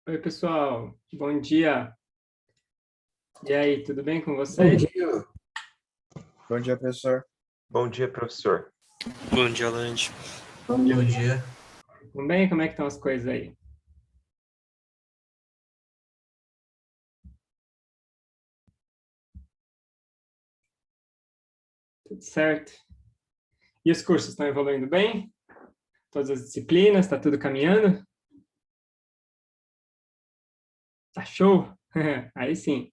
Oi, pessoal. Bom dia. E aí, tudo bem com Bom vocês? dia. Bom dia, professor. Bom dia, professor. Bom dia, Lande. Bom dia. Tudo bem? Como é que estão as coisas aí? Tudo certo? E os cursos estão evoluindo bem? Todas as disciplinas, está tudo caminhando? Tá show? Aí sim.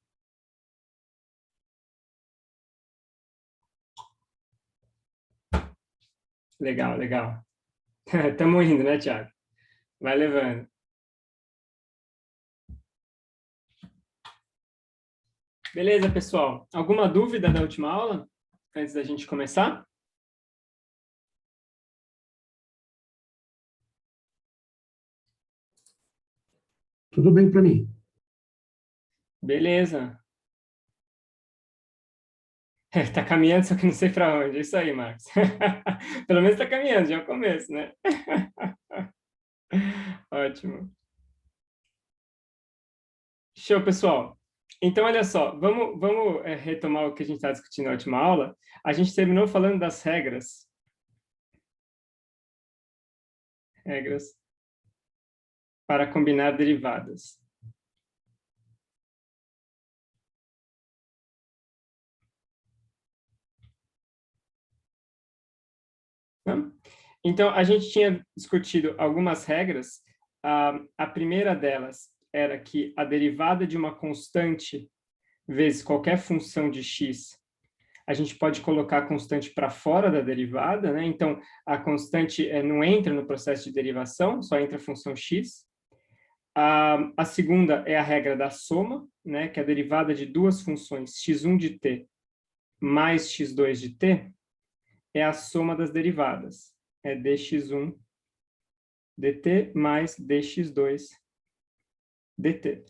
Legal, legal. Estamos indo, né, Thiago? Vai levando. Beleza, pessoal. Alguma dúvida da última aula? Antes da gente começar? Tudo bem para mim. Beleza. Tá caminhando, só que não sei para onde. É isso aí, Marcos. Pelo menos tá caminhando, já é o começo, né? Ótimo. Show, pessoal. Então, olha só, vamos retomar o que a gente está discutindo na última aula. A gente terminou falando das regras. Regras para combinar derivadas. Né? Então, a gente tinha discutido algumas regras. A primeira delas era que a derivada de uma constante vezes qualquer função de x, a gente pode colocar a constante para fora da derivada, né? Então, a constante não entra no processo de derivação, só entra a função x. A segunda é a regra da soma, né? Que é a derivada de duas funções, x1 de t mais x2 de t, é a soma das derivadas. É dx1 dt mais dx2 dt.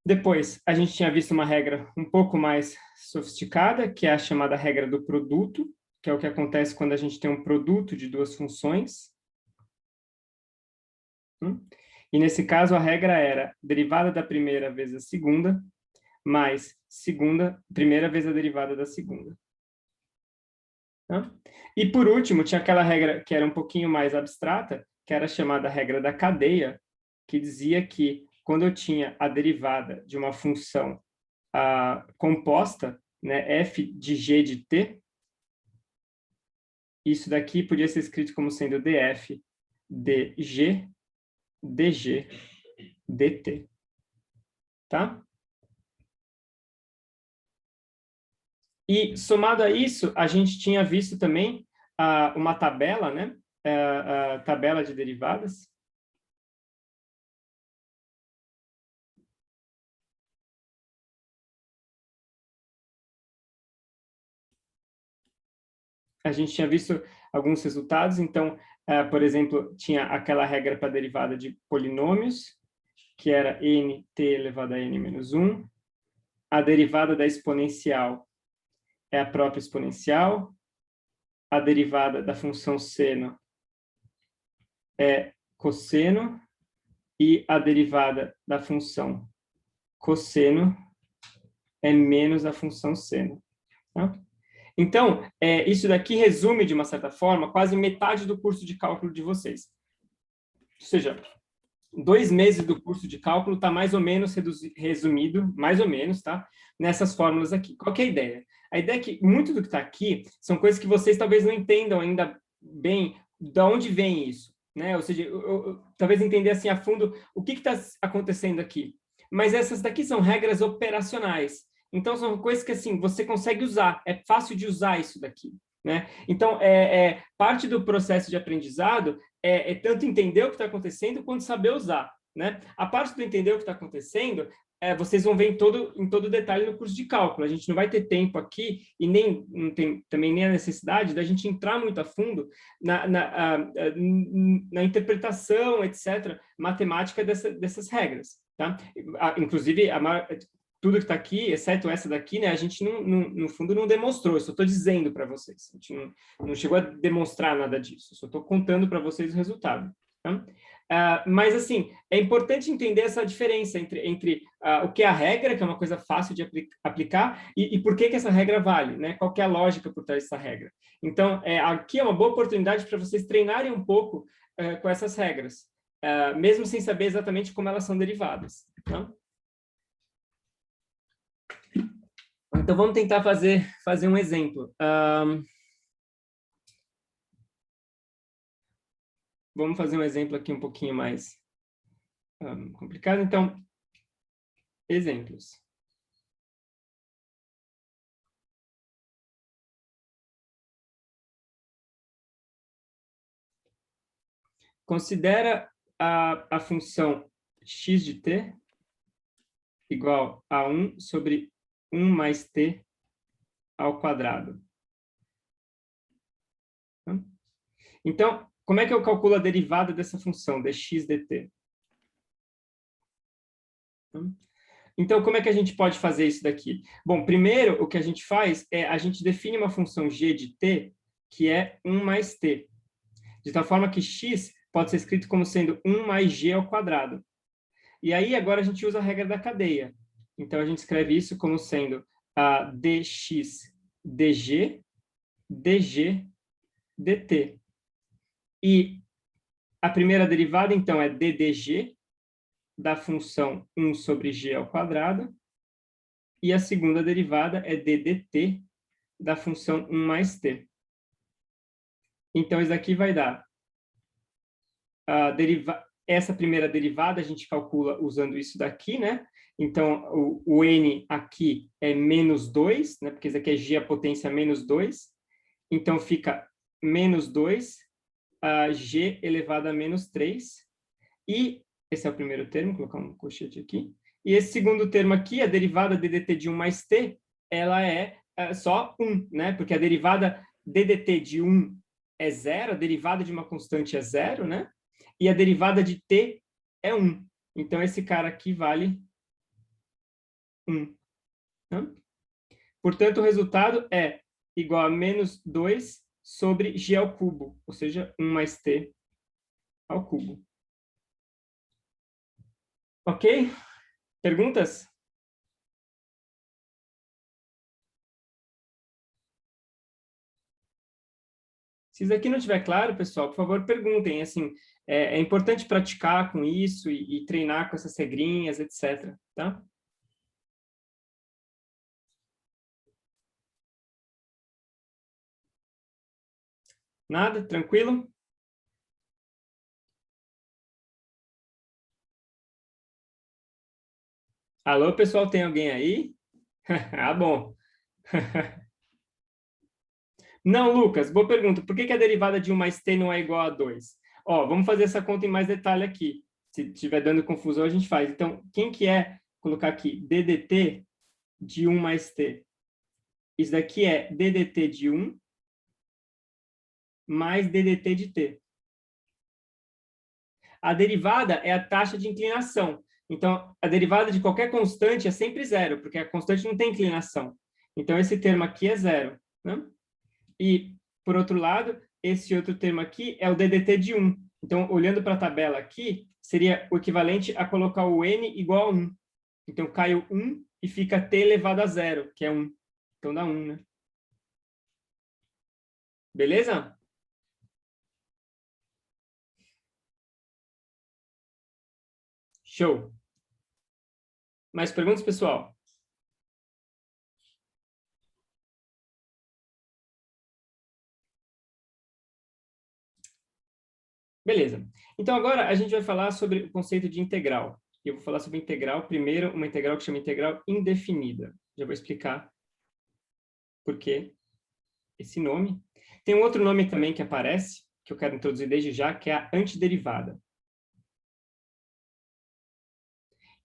Depois, a gente tinha visto uma regra um pouco mais sofisticada, que é a chamada regra do produto, que é o que acontece quando a gente tem um produto de duas funções. E nesse caso, a regra era derivada da primeira vezes a segunda, mais primeira vezes a derivada da segunda. E por último, tinha aquela regra que era um pouquinho mais abstrata, que era chamada regra da cadeia, que dizia que quando eu tinha a derivada de uma função composta, né, f de g de t, isso daqui podia ser escrito como sendo df dg dg dt. Tá? E, somado a isso, a gente tinha visto também uma tabela, né? A tabela de derivadas. A gente tinha visto alguns resultados. Então, por exemplo, tinha aquela regra para a derivada de polinômios, que era nt elevado a n menos 1. A derivada da exponencial é a própria exponencial. A derivada da função seno é cosseno. E a derivada da função cosseno é menos a função seno. Tá? Então, isso daqui resume, de uma certa forma, quase metade do curso de cálculo de vocês. Ou seja, 2 meses do curso de cálculo está mais ou menos resumido, mais ou menos, tá? Nessas fórmulas aqui. Qual que é a ideia? A ideia é que muito do que está aqui são coisas que vocês talvez não entendam ainda bem de onde vem isso, né? Ou seja, talvez entender assim a fundo o que está acontecendo aqui. Mas essas daqui são regras operacionais. Então, são coisas que assim você consegue usar. É fácil de usar isso daqui, né? Então, parte do processo de aprendizado é tanto entender o que está acontecendo quanto saber usar, né? A parte do entender o que está acontecendo, vocês vão ver em todo detalhe no curso de cálculo. A gente não vai ter tempo aqui e não tem também nem a necessidade da gente entrar muito a fundo na interpretação, etc., matemática dessas regras, tá? Inclusive, tudo que está aqui, exceto essa daqui, né, a gente, no fundo, não demonstrou. Eu só estou dizendo para vocês. A gente não chegou a demonstrar nada disso. Eu só estou contando para vocês o resultado. Tá? Mas, assim, é importante entender essa diferença entre o que é a regra, que é uma coisa fácil de aplicar, e por que essa regra vale, né? Qual que é a lógica por trás dessa regra. Então, aqui é uma boa oportunidade para vocês treinarem um pouco com essas regras, mesmo sem saber exatamente como elas são derivadas. Tá? Então, vamos tentar fazer um exemplo. Vamos fazer um exemplo aqui um pouquinho mais complicado. Então, exemplos. Considera a função x de t igual a 1 sobre 1 mais t ao quadrado. Então, como é que eu calculo a derivada dessa função, dx dt? Então, como é que a gente pode fazer isso daqui? Bom, primeiro, o que a gente faz é a gente define uma função g de t, que é 1 mais t. De tal forma que x pode ser escrito como sendo 1 mais g ao quadrado. E aí, agora, a gente usa a regra da cadeia. Então, a gente escreve isso como sendo dx dg, dg, dt. E a primeira derivada, então, é ddg, da função 1 sobre g ao quadrado. E a segunda derivada é ddt, da função 1 mais t. Então, isso aqui vai dar essa primeira derivada, a gente calcula usando isso daqui, né? Então, o n aqui é menos 2, né? Porque isso aqui é g a potência menos 2. Então, fica menos 2, g elevado a menos 3. E esse é o primeiro termo, vou colocar um colchete aqui. E esse segundo termo aqui, a derivada ddt de 1 mais t, ela é só 1, né? Porque a derivada ddt de 1 é 0, a derivada de uma constante é 0, né? E a derivada de t é 1. Então, esse cara aqui vale 1. Né? Portanto, o resultado é igual a menos 2 sobre g ao cubo, ou seja, 1 mais t ao cubo. Ok? Perguntas? Se isso aqui não estiver claro, pessoal, por favor, perguntem. Assim, é importante praticar com isso e treinar com essas regrinhas, etc. Tá? Nada? Tranquilo? Alô, pessoal, tem alguém aí? Ah, bom. Não, Lucas, boa pergunta. Por que a derivada de 1 mais t não é igual a 2? Ó, vamos fazer essa conta em mais detalhe aqui. Se estiver dando confusão, a gente faz. Então, quem que é, colocar aqui, ddt de 1 mais t? Isso daqui é ddt de 1 mais ddt de t. A derivada é a taxa de inclinação. Então, a derivada de qualquer constante é sempre zero, porque a constante não tem inclinação. Então, esse termo aqui é zero. Né? E, por outro lado, esse outro termo aqui é o ddt de 1. Então, olhando para a tabela aqui, seria o equivalente a colocar o n igual a 1. Então, cai o 1 e fica t elevado a 0, que é 1. Então, dá 1, né? Beleza? Show. Mais perguntas, pessoal? Beleza. Então, agora a gente vai falar sobre o conceito de integral. Eu vou falar sobre integral, primeiro, uma integral que chama integral indefinida. Já vou explicar por que esse nome. Tem um outro nome também que aparece, que eu quero introduzir desde já, que é a antiderivada.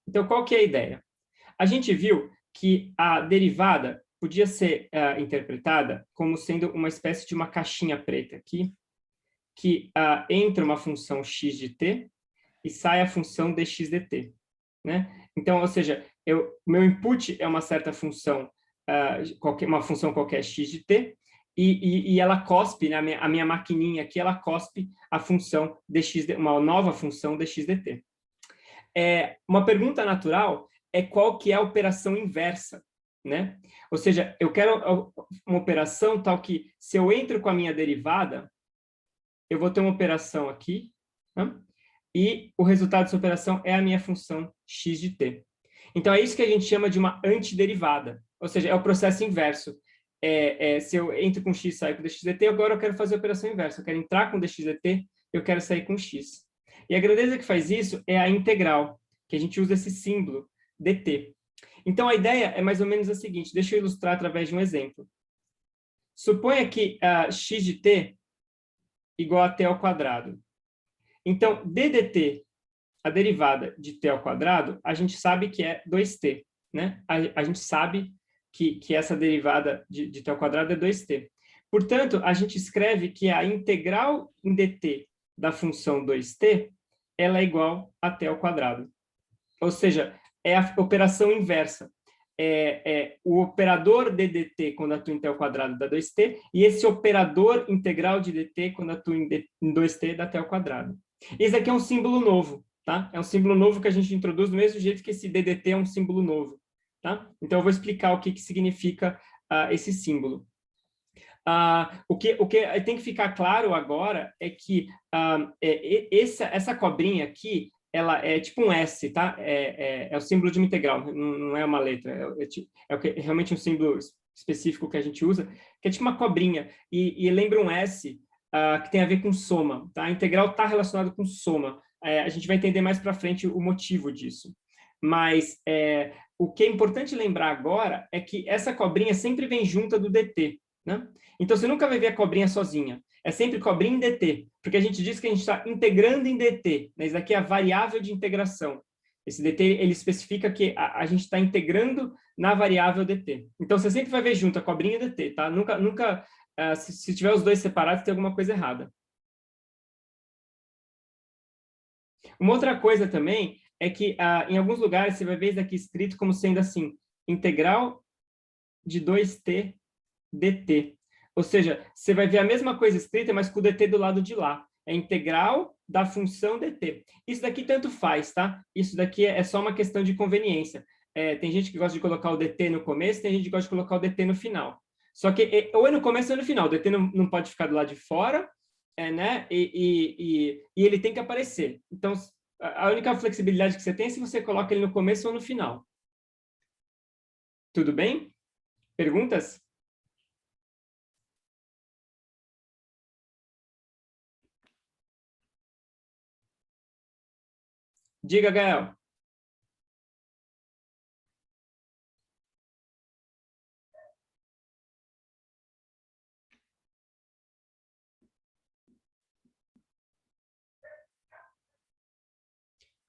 Então, qual que é a ideia? A gente viu que a derivada podia ser interpretada como sendo uma espécie de uma caixinha preta aqui, que entra uma função x de t e sai a função dx dt. Né? Então, ou seja, meu input é uma certa função, uma função qualquer x de t, e ela cospe, né, a minha maquininha aqui, ela cospe a função dx, uma nova função dx dt. Uma pergunta natural é qual que é a operação inversa, né? Ou seja, eu quero uma operação tal que, se eu entro com a minha derivada, eu vou ter uma operação aqui, né? E o resultado dessa operação é a minha função x de t. Então, é isso que a gente chama de uma antiderivada, ou seja, é o processo inverso. Se eu entro com x e saio com dx dt, agora eu quero fazer a operação inversa. Eu quero entrar com dx dt, eu quero sair com x. E a grandeza que faz isso é a integral, que a gente usa esse símbolo, dt. Então, a ideia é mais ou menos a seguinte, deixa eu ilustrar através de um exemplo. Suponha que x de t igual a t ao quadrado. Então, d dt, a derivada de t ao quadrado, a gente sabe que é 2t, né? A gente sabe que essa derivada de t ao quadrado é 2t. Portanto, a gente escreve que a integral em dt da função 2t, ela é igual a t ao quadrado. Ou seja, é a operação inversa. O operador de dt quando atua em t ao quadrado dá 2t, e esse operador integral de dt quando atua em 2t dá t ao quadrado. Esse aqui é um símbolo novo, tá? É um símbolo novo que a gente introduz do mesmo jeito que esse ddt é um símbolo novo, tá? Então, eu vou explicar o que significa esse símbolo. O que tem que ficar claro agora é que essa cobrinha aqui, ela é tipo um S, tá? É o símbolo de uma integral, não é uma letra. Realmente um símbolo específico que a gente usa, que é tipo uma cobrinha. E lembra um S que tem a ver com soma, tá? A integral está relacionada com soma. A gente vai entender mais para frente o motivo disso. Mas o que é importante lembrar agora é que essa cobrinha sempre vem junta do dt, né? Então, você nunca vai ver a cobrinha sozinha. É sempre cobrinha em dt, porque a gente diz que a gente está integrando em dt, né? Isso daqui é a variável de integração. Esse dt, ele especifica que a gente está integrando na variável dt. Então, você sempre vai ver junto a cobrinha e dt, tá? Nunca se tiver os dois separados, tem alguma coisa errada. Uma outra coisa também é que, em alguns lugares, você vai ver isso aqui escrito como sendo assim, integral de 2t dt. Ou seja, você vai ver a mesma coisa escrita, mas com o dt do lado de lá. É integral da função dt. Isso daqui tanto faz, tá? Isso daqui é só uma questão de conveniência. Tem gente que gosta de colocar o dt no começo, tem gente que gosta de colocar o dt no final. Só que ou é no começo ou é no final. O dt não pode ficar do lado de fora, né? E ele tem que aparecer. Então, a única flexibilidade que você tem é se você coloca ele no começo ou no final. Tudo bem? Perguntas? Diga, Gael.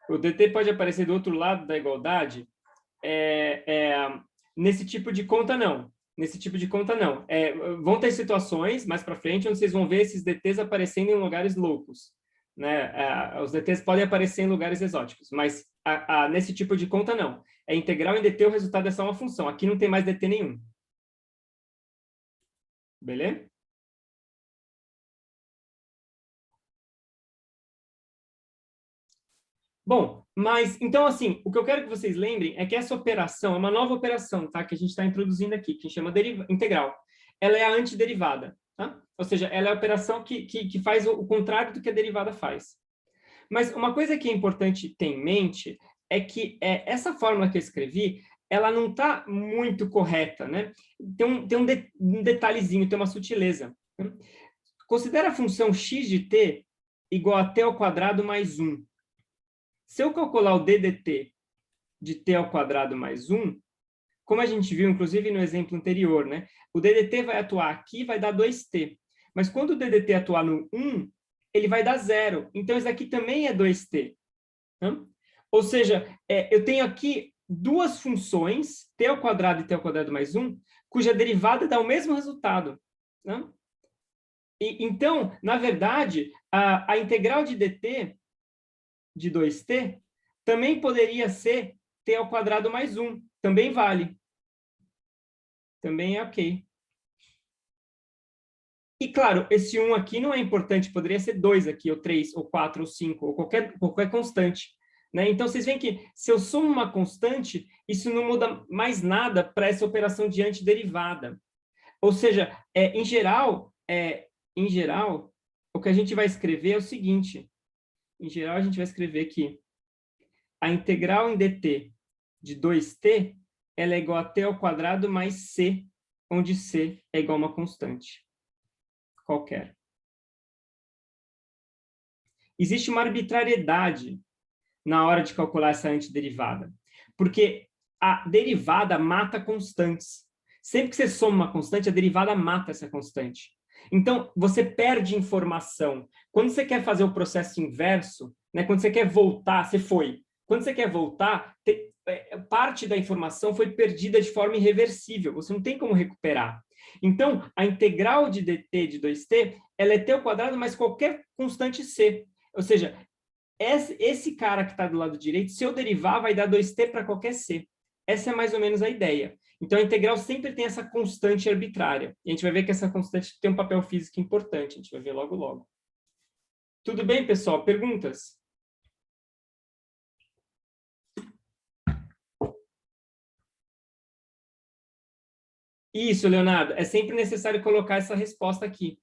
O dt pode aparecer do outro lado da igualdade? Nesse tipo de conta, não. Nesse tipo de conta, não. Vão ter situações, mais para frente, onde vocês vão ver esses dt's aparecendo em lugares loucos. Né? Os dt's podem aparecer em lugares exóticos, mas nesse tipo de conta, não. É integral em dt, o resultado é só uma função. Aqui não tem mais dt nenhum. Beleza? Bom, mas, então, assim, o que eu quero que vocês lembrem é que essa operação é uma nova operação, tá? Que a gente está introduzindo aqui, que chama integral. Ela é a antiderivada, tá? Ou seja, ela é a operação que faz o contrário do que a derivada faz. Mas uma coisa que é importante ter em mente é que essa fórmula que eu escrevi, ela não está muito correta, né? Tem um detalhezinho, tem uma sutileza. Né? Considera a função x de t igual a t ao quadrado mais 1. Se eu calcular o ddt de t ao quadrado mais 1, como a gente viu, inclusive, no exemplo anterior, né? O ddt vai atuar aqui e vai dar 2t. Mas quando o ddt atuar no 1, ele vai dar 0. Então, isso aqui também é 2t. Né? Ou seja, eu tenho aqui duas funções, t ao quadrado e t ao quadrado mais 1, cuja derivada dá o mesmo resultado. Né? Então, na verdade, a integral de dt de 2t, também poderia ser t ao quadrado mais 1. Também vale. Também é ok. E, claro, esse 1 aqui não é importante, poderia ser 2 aqui, ou 3, ou 4, ou 5, ou qualquer constante. Né? Então, vocês veem que se eu somo uma constante, isso não muda mais nada para essa operação de antiderivada. Ou seja, em geral, o que a gente vai escrever é o seguinte. Em geral, a gente vai escrever que a integral em dt de 2t ela é igual a t ao quadrado mais c, onde c é igual a uma constante qualquer. Existe uma arbitrariedade na hora de calcular essa antiderivada, porque a derivada mata constantes. Sempre que você soma uma constante, a derivada mata essa constante. Então, você perde informação. Quando você quer fazer o processo inverso, né, quando você quer voltar, você foi. Quando você quer voltar, parte da informação foi perdida de forma irreversível. Você não tem como recuperar. Então, a integral de dt de 2t, ela é t ao quadrado mais qualquer constante c. Ou seja, esse cara que está do lado direito, se eu derivar, vai dar 2t para qualquer c. Essa é mais ou menos a ideia. Então, a integral sempre tem essa constante arbitrária. E a gente vai ver que essa constante tem um papel físico importante. A gente vai ver logo, logo. Tudo bem, pessoal? Perguntas? Isso, Leonardo. É sempre necessário colocar essa resposta aqui,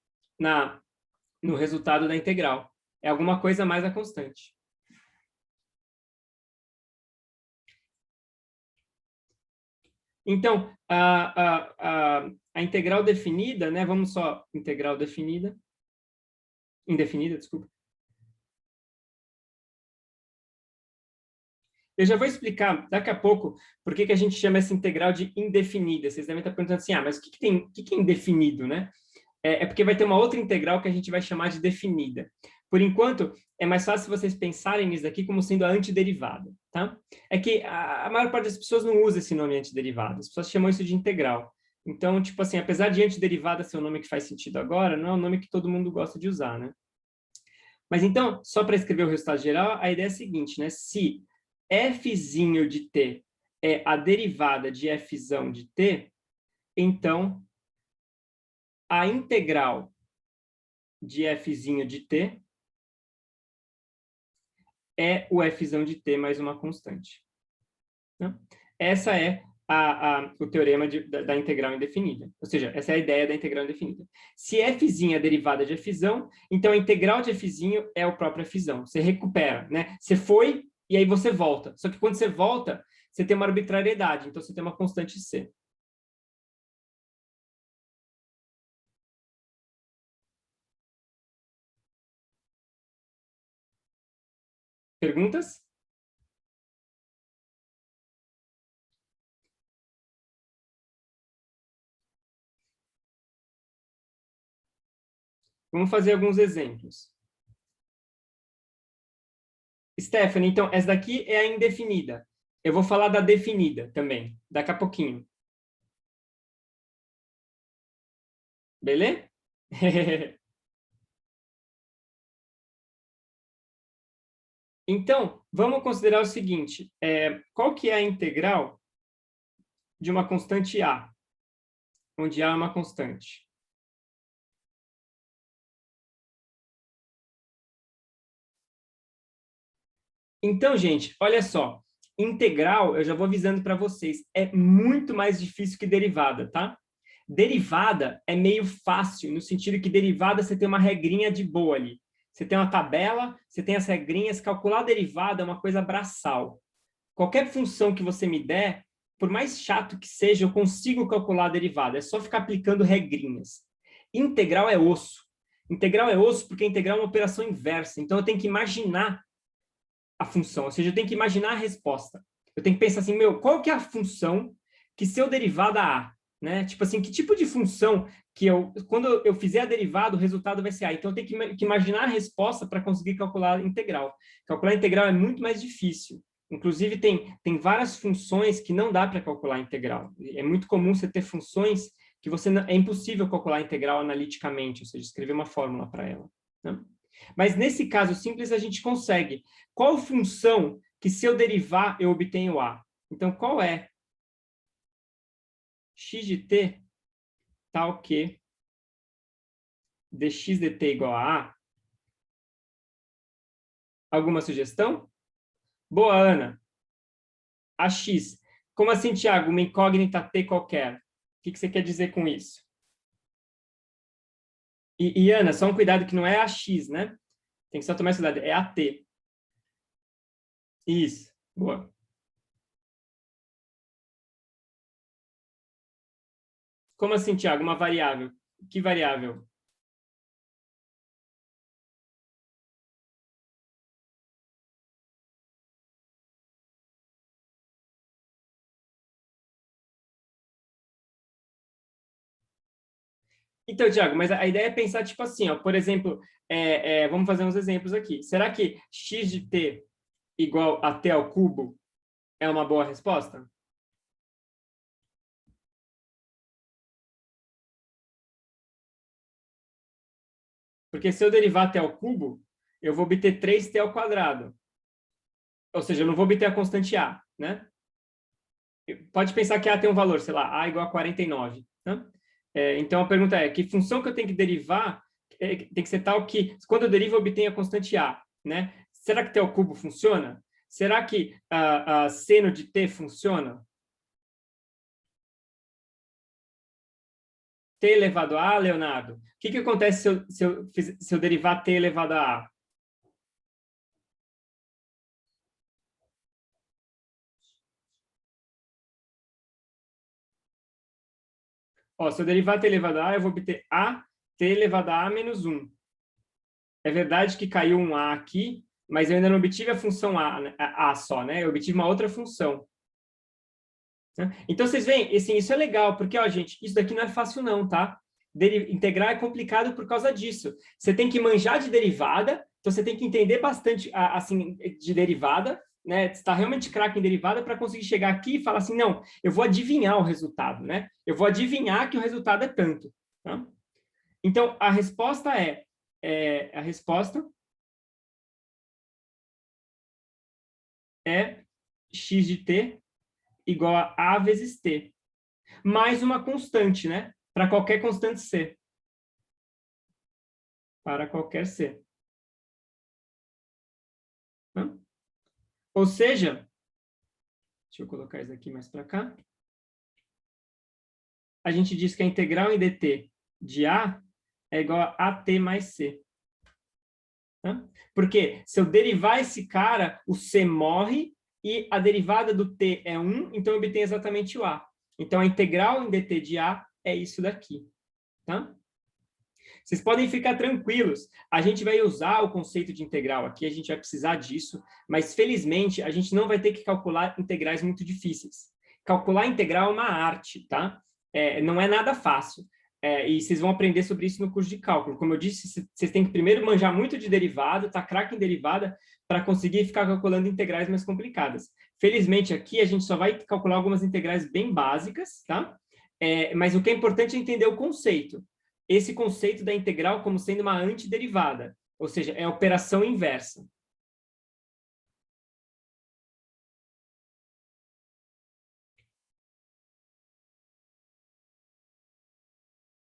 no resultado da integral. É alguma coisa mais a constante. Então, a integral definida, né? Vamos só, integral definida. Indefinida, desculpa. Eu já vou explicar daqui a pouco por que a gente chama essa integral de indefinida. Vocês devem estar perguntando assim, mas o que é indefinido, né? É porque vai ter uma outra integral que a gente vai chamar de definida. Por enquanto, é mais fácil vocês pensarem nisso daqui como sendo a antiderivada, tá? É que a maior parte das pessoas não usa esse nome antiderivada, as pessoas chamam isso de integral. Então, tipo assim, apesar de antiderivada ser o nome que faz sentido agora, não é o nome que todo mundo gosta de usar, né? Mas então, só para escrever o resultado geral, a ideia é a seguinte, né? Se fzinho de t é a derivada de fzão de t, então a integral de fzinho de t é o fzão de t mais uma constante. Né? Essa é o teorema da integral indefinida. Ou seja, essa é a ideia da integral indefinida. Se fzinho é a derivada de fzão, então a integral de fzinho é o próprio fzão. Você recupera, né? Você foi e aí você volta. Só que quando você volta, você tem uma arbitrariedade. Então, você tem uma constante c. Perguntas? Vamos fazer alguns exemplos. Stephanie, então, essa daqui é a indefinida. Eu vou falar da definida também, daqui a pouquinho. Beleza? Então, vamos considerar o seguinte. Qual que é a integral de uma constante A? Onde A é uma constante. Então, gente, olha só. Integral, eu já vou avisando para vocês, é muito mais difícil que derivada, tá? Derivada é meio fácil, no sentido que derivada você tem uma regrinha de boa ali. Você tem uma tabela, você tem as regrinhas, calcular a derivada é uma coisa braçal. Qualquer função que você me der, por mais chato que seja, eu consigo calcular a derivada, é só ficar aplicando regrinhas. Integral é osso. Integral é osso porque integral é uma operação inversa, então eu tenho que imaginar a função, ou seja, eu tenho que imaginar a resposta. Eu tenho que pensar assim, qual que é a função que se eu derivar da A? Né? Tipo assim, que tipo de função que quando eu fizer a derivada, o resultado vai ser A. Então, eu tenho que imaginar a resposta para conseguir calcular a integral. Calcular a integral é muito mais difícil. Inclusive, tem várias funções que não dá para calcular a integral. É muito comum você ter funções que é impossível calcular a integral analiticamente, ou seja, escrever uma fórmula para ela. Né? Mas nesse caso simples, a gente consegue. Qual função que se eu derivar, eu obtenho A? Então, qual é x de t tal que dx dt igual a A? Alguma sugestão? Boa, Ana. AX. Como assim, Tiago? Uma incógnita T qualquer. O que você quer dizer com isso? E Ana, só um cuidado que não é AX, né? Tem que só tomar esse cuidado. É AT. Isso. Boa. Como assim, Tiago? Uma variável. Que variável? Então, Tiago, mas a ideia é pensar, tipo assim, ó, por exemplo, vamos fazer uns exemplos aqui. Será que x de t igual a t ao cubo é uma boa resposta? Porque se eu derivar t ao cubo, eu vou obter 3t ao quadrado. Ou seja, eu não vou obter a constante a, né? Pode pensar que a tem um valor, sei lá, a igual a 49. Né? Então, a pergunta é, que função que eu tenho que derivar tem que ser tal que, quando eu derivo, eu obtenho a constante a. Né? Será que t ao cubo funciona? Será que seno de t funciona? T elevado a A, Leonardo? O que acontece se eu derivar t elevado a A? Ó, se eu derivar t elevado a A, eu vou obter a t elevado a A menos 1. É verdade que caiu um a aqui, mas eu ainda não obtive a função a, né? A só, né? Eu obtive uma outra função. Então, vocês veem, assim, isso é legal, porque, ó, gente, isso daqui não é fácil não, tá? Integrar é complicado por causa disso. Você tem que manjar de derivada, então você tem que entender bastante, assim, de derivada, né? Você está realmente craque em derivada para conseguir chegar aqui e falar assim, não, eu vou adivinhar o resultado, né? Eu vou adivinhar que o resultado é tanto. Tá? Então, a resposta a resposta é x de t igual a A vezes t, mais uma constante, né? Para qualquer constante c. Para qualquer c. Ou seja, deixa eu colocar isso aqui mais para cá. A gente diz que a integral em dt de A é igual a AT mais C. Porque se eu derivar esse cara, o C morre e a derivada do T é 1, então eu obtenho exatamente o A. Então, a integral em dt de A é isso daqui. Tá? Vocês podem ficar tranquilos. A gente vai usar o conceito de integral aqui, a gente vai precisar disso, mas, felizmente, a gente não vai ter que calcular integrais muito difíceis. Calcular integral é uma arte, tá? Não é nada fácil. E vocês vão aprender sobre isso no curso de cálculo. Como eu disse, vocês têm que primeiro manjar muito de derivada, tá craque em derivada, para conseguir ficar calculando integrais mais complicadas. Felizmente, aqui a gente só vai calcular algumas integrais bem básicas, tá? Mas o que é importante é entender o conceito. Esse conceito da integral como sendo uma antiderivada, ou seja, é a operação inversa.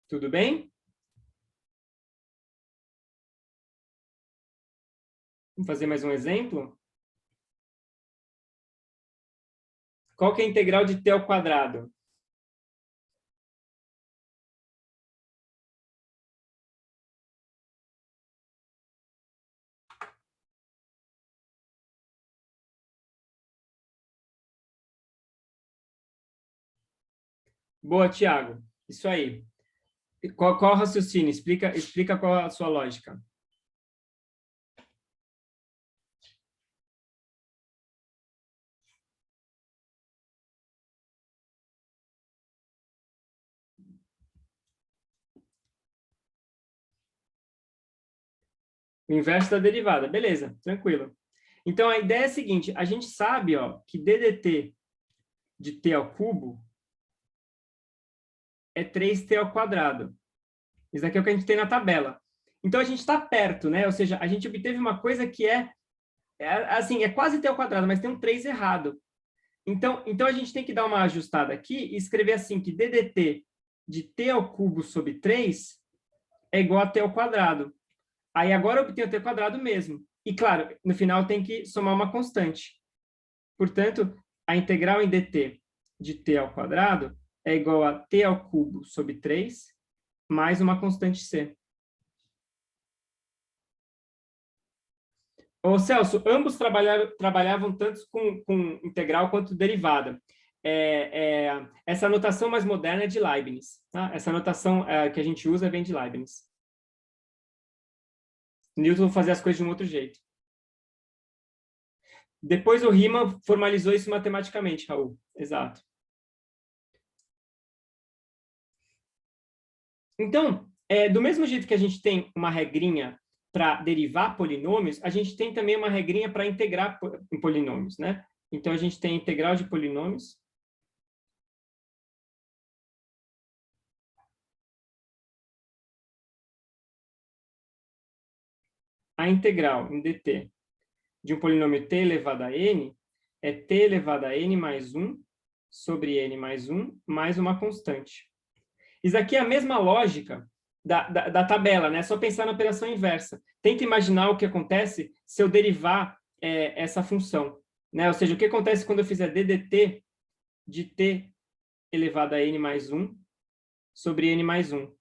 Tudo bem? Vamos fazer mais um exemplo? Qual que é a integral de t ao quadrado? Boa, Tiago. Isso aí. Qual o raciocínio? Explica qual a sua lógica. O inverso da derivada. Beleza, tranquilo. Então, a ideia é a seguinte. A gente sabe que ddt de t ao cubo é 3t ao quadrado. Isso daqui é o que a gente tem na tabela. Então, a gente está perto, né? Ou seja, a gente obteve uma coisa que assim, é quase t ao quadrado, mas tem um 3 errado. Então, a gente tem que dar uma ajustada aqui e escrever assim, que ddt de t ao cubo sobre 3 é igual a t ao quadrado. Aí agora eu obtenho t ao quadrado mesmo. E claro, no final tem que somar uma constante. Portanto, a integral em dt de t ao quadrado é igual a t ao cubo sobre 3 mais uma constante c. Ô, Celso, ambos trabalhavam tanto com integral quanto derivada. Essa notação mais moderna é de Leibniz. Tá? Essa notação que a gente usa vem de Leibniz. Newton fazia as coisas de um outro jeito. Depois o Riemann formalizou isso matematicamente, Raul. Exato. Então, do mesmo jeito que a gente tem uma regrinha para derivar polinômios, a gente tem também uma regrinha para integrar em polinômios, né? Então, a gente tem a integral de polinômios. A integral em dt de um polinômio t elevado a n é t elevado a n mais 1 sobre n mais 1 mais uma constante. Isso aqui é a mesma lógica da tabela, né? É só pensar na operação inversa. Tenta imaginar o que acontece se eu derivar essa função, né? Ou seja, o que acontece quando eu fizer ddt de t elevado a n mais 1 sobre n mais 1.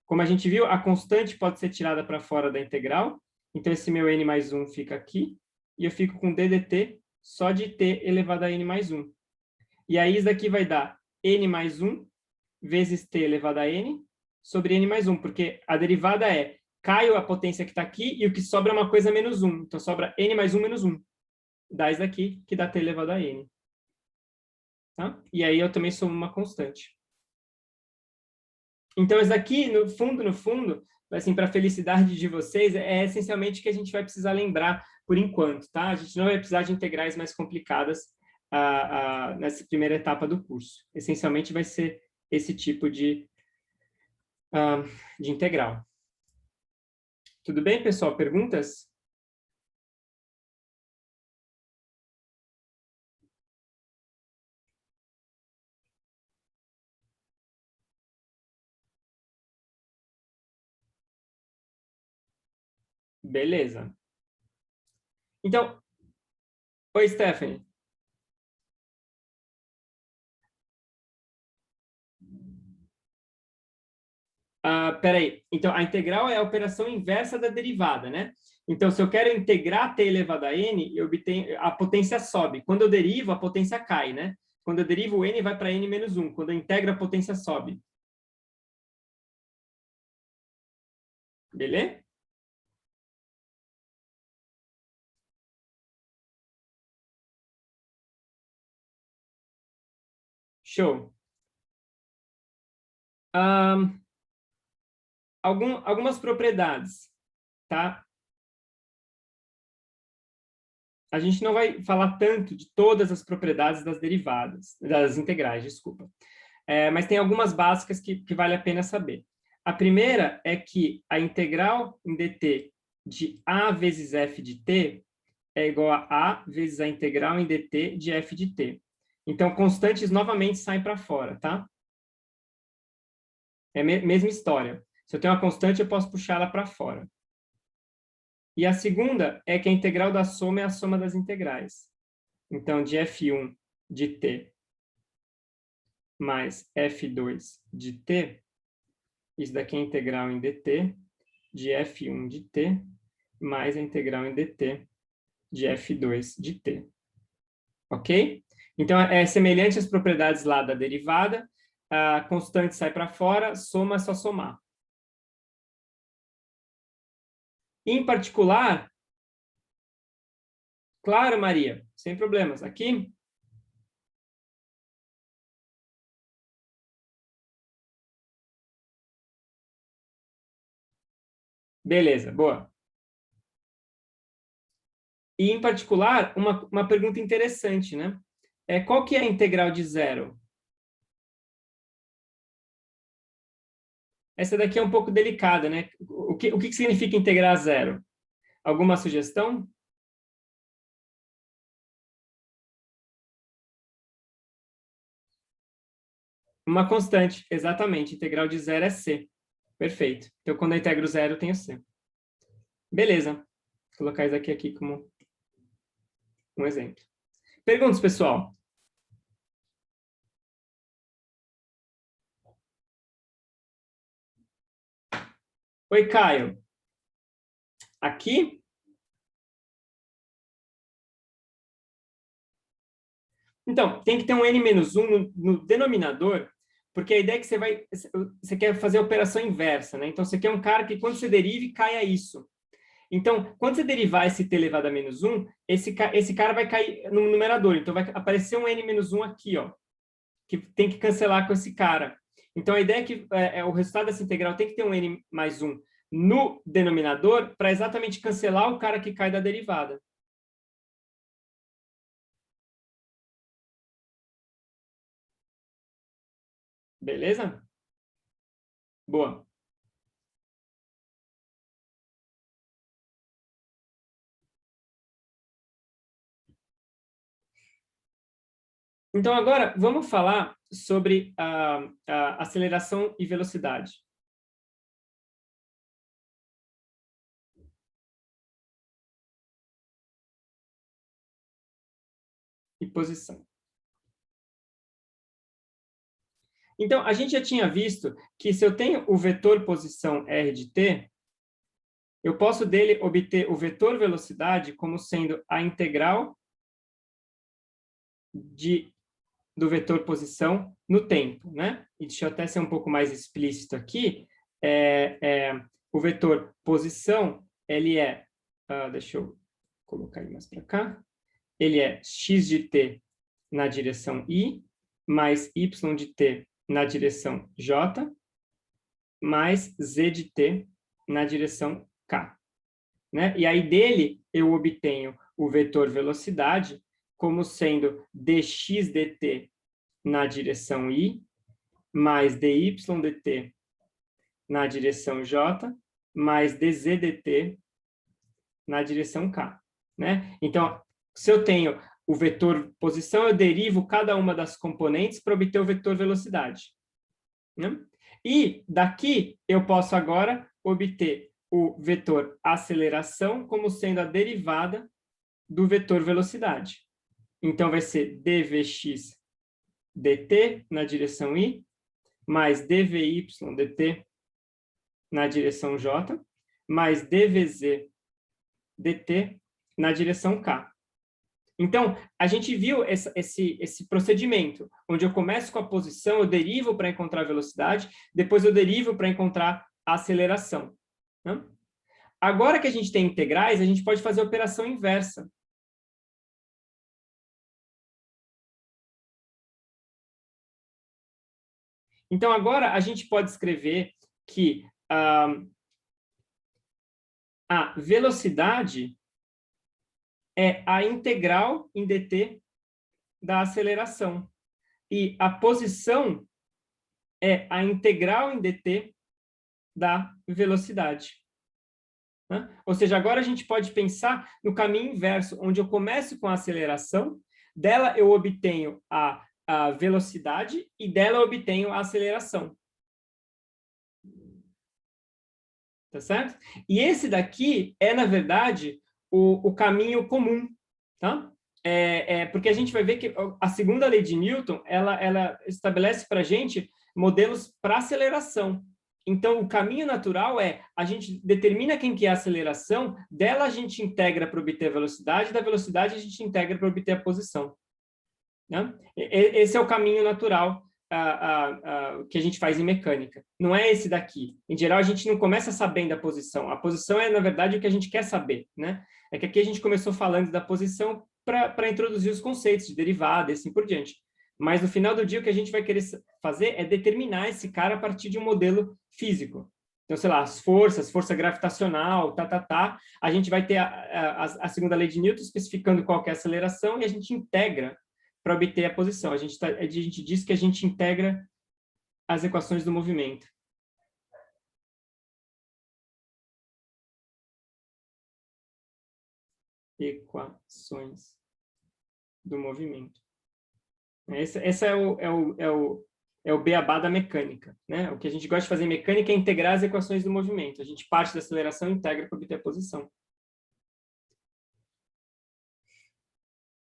Como a gente viu, a constante pode ser tirada para fora da integral, então esse meu n mais 1 fica aqui, e eu fico com ddt só de t elevado a n mais 1. E aí isso daqui vai dar n mais 1 vezes t elevado a n sobre n mais 1, porque a derivada é caio a potência que está aqui e o que sobra é uma coisa menos 1. Então sobra n mais 1 menos 1. Dá isso daqui, que dá t elevado a n. Tá? E aí eu também somo uma constante. Então isso daqui, no fundo, assim, para a felicidade de vocês, é essencialmente o que a gente vai precisar lembrar por enquanto, tá? A gente não vai precisar de integrais mais complicadas nessa primeira etapa do curso. Essencialmente vai ser esse tipo de integral. Tudo bem, pessoal? Perguntas? Beleza. Então, oi, Stephanie. Peraí. Então, a integral é a operação inversa da derivada, né? Então, se eu quero integrar t elevado a n, a potência sobe. Quando eu derivo, a potência cai, né? Quando eu derivo, o n vai para n menos 1. Quando eu integro, a potência sobe. Beleza? Show. Algumas propriedades, tá? A gente não vai falar tanto de todas as propriedades das derivadas, das integrais, desculpa. Mas tem algumas básicas que vale a pena saber. A primeira é que a integral em dt de a vezes f de t é igual a vezes a integral em dt de f de t. Então, constantes novamente saem para fora, tá? É a mesma história. Se eu tenho uma constante, eu posso puxar ela para fora. E a segunda é que a integral da soma é a soma das integrais. Então, de f1 de t mais f2 de t, isso daqui é a integral em dt de f1 de t mais a integral em dt de f2 de t. Ok? Então, é semelhante às propriedades lá da derivada. A constante sai para fora, soma é só somar. Em particular, claro, Maria, sem problemas. Aqui, beleza, boa. E, em particular, uma pergunta interessante, né? Qual que é a integral de zero? Essa daqui é um pouco delicada, né? O que significa integrar zero? Alguma sugestão? Uma constante, exatamente. Integral de zero é c. Perfeito. Então, quando eu integro zero, eu tenho C. Beleza. Vou colocar isso aqui como um exemplo. Perguntas, pessoal? Oi, Caio. Aqui? Então, tem que ter um n-1 no denominador, porque a ideia é que você quer fazer a operação inversa, né? Então, você quer um cara que, quando você derive, caia isso. Então, quando você derivar esse t elevado a menos 1, esse cara vai cair no numerador. Então, vai aparecer um n-1 aqui, ó, que tem que cancelar com esse cara. Então, a ideia é que o resultado dessa integral tem que ter um n mais 1 no denominador para exatamente cancelar o cara que cai da derivada. Beleza? Boa. Então, agora, vamos falar sobre a aceleração e velocidade. E posição. Então, a gente já tinha visto que se eu tenho o vetor posição r de t, eu posso dele obter o vetor velocidade como sendo a integral do vetor posição no tempo, né? E deixa eu até ser um pouco mais explícito aqui. O vetor posição, ele é... deixa eu colocar ele mais para cá. Ele é x de t na direção i, mais y de t na direção j, mais z de t na direção k. Né? E aí dele eu obtenho o vetor velocidade como sendo dx dt na direção i, mais dy dt na direção j, mais dz dt na direção k. Né? Então, se eu tenho o vetor posição, eu derivo cada uma das componentes para obter o vetor velocidade. Né? E daqui eu posso agora obter o vetor aceleração como sendo a derivada do vetor velocidade. Então, vai ser dvx dt na direção i, mais dvy dt na direção j, mais dvz dt na direção k. Então, a gente viu esse procedimento, onde eu começo com a posição, eu derivo para encontrar a velocidade, depois eu derivo para encontrar a aceleração. Né? Agora que a gente tem integrais, a gente pode fazer a operação inversa. Então, agora a gente pode escrever que a velocidade é a integral em dt da aceleração. E a posição é a integral em dt da velocidade. Né? Ou seja, agora a gente pode pensar no caminho inverso, onde eu começo com a aceleração, dela eu obtenho a velocidade e dela eu obtenho a aceleração. Tá certo? E esse daqui é, na verdade, o caminho comum. Tá? Porque a gente vai ver que a segunda lei de Newton, ela estabelece para a gente modelos para aceleração. Então, o caminho natural é, a gente determina quem que é a aceleração, dela a gente integra para obter a velocidade, da velocidade a gente integra para obter a posição. Né? Esse é o caminho natural que a gente faz em mecânica. Não é esse daqui. Em geral, a gente não começa sabendo a posição. A posição é, na verdade, o que a gente quer saber. Né? É que aqui a gente começou falando da posição para introduzir os conceitos de derivada e assim por diante. Mas, no final do dia, o que a gente vai querer fazer é determinar esse cara a partir de um modelo físico. Então, sei lá, as forças, força gravitacional, a gente vai ter a segunda lei de Newton especificando qual que é a aceleração e a gente integra para obter a posição. A gente diz que a gente integra as equações do movimento. Equações do movimento. Esse é o é o beabá da mecânica, né? O que a gente gosta de fazer em mecânica é integrar as equações do movimento. A gente parte da aceleração e integra para obter a posição.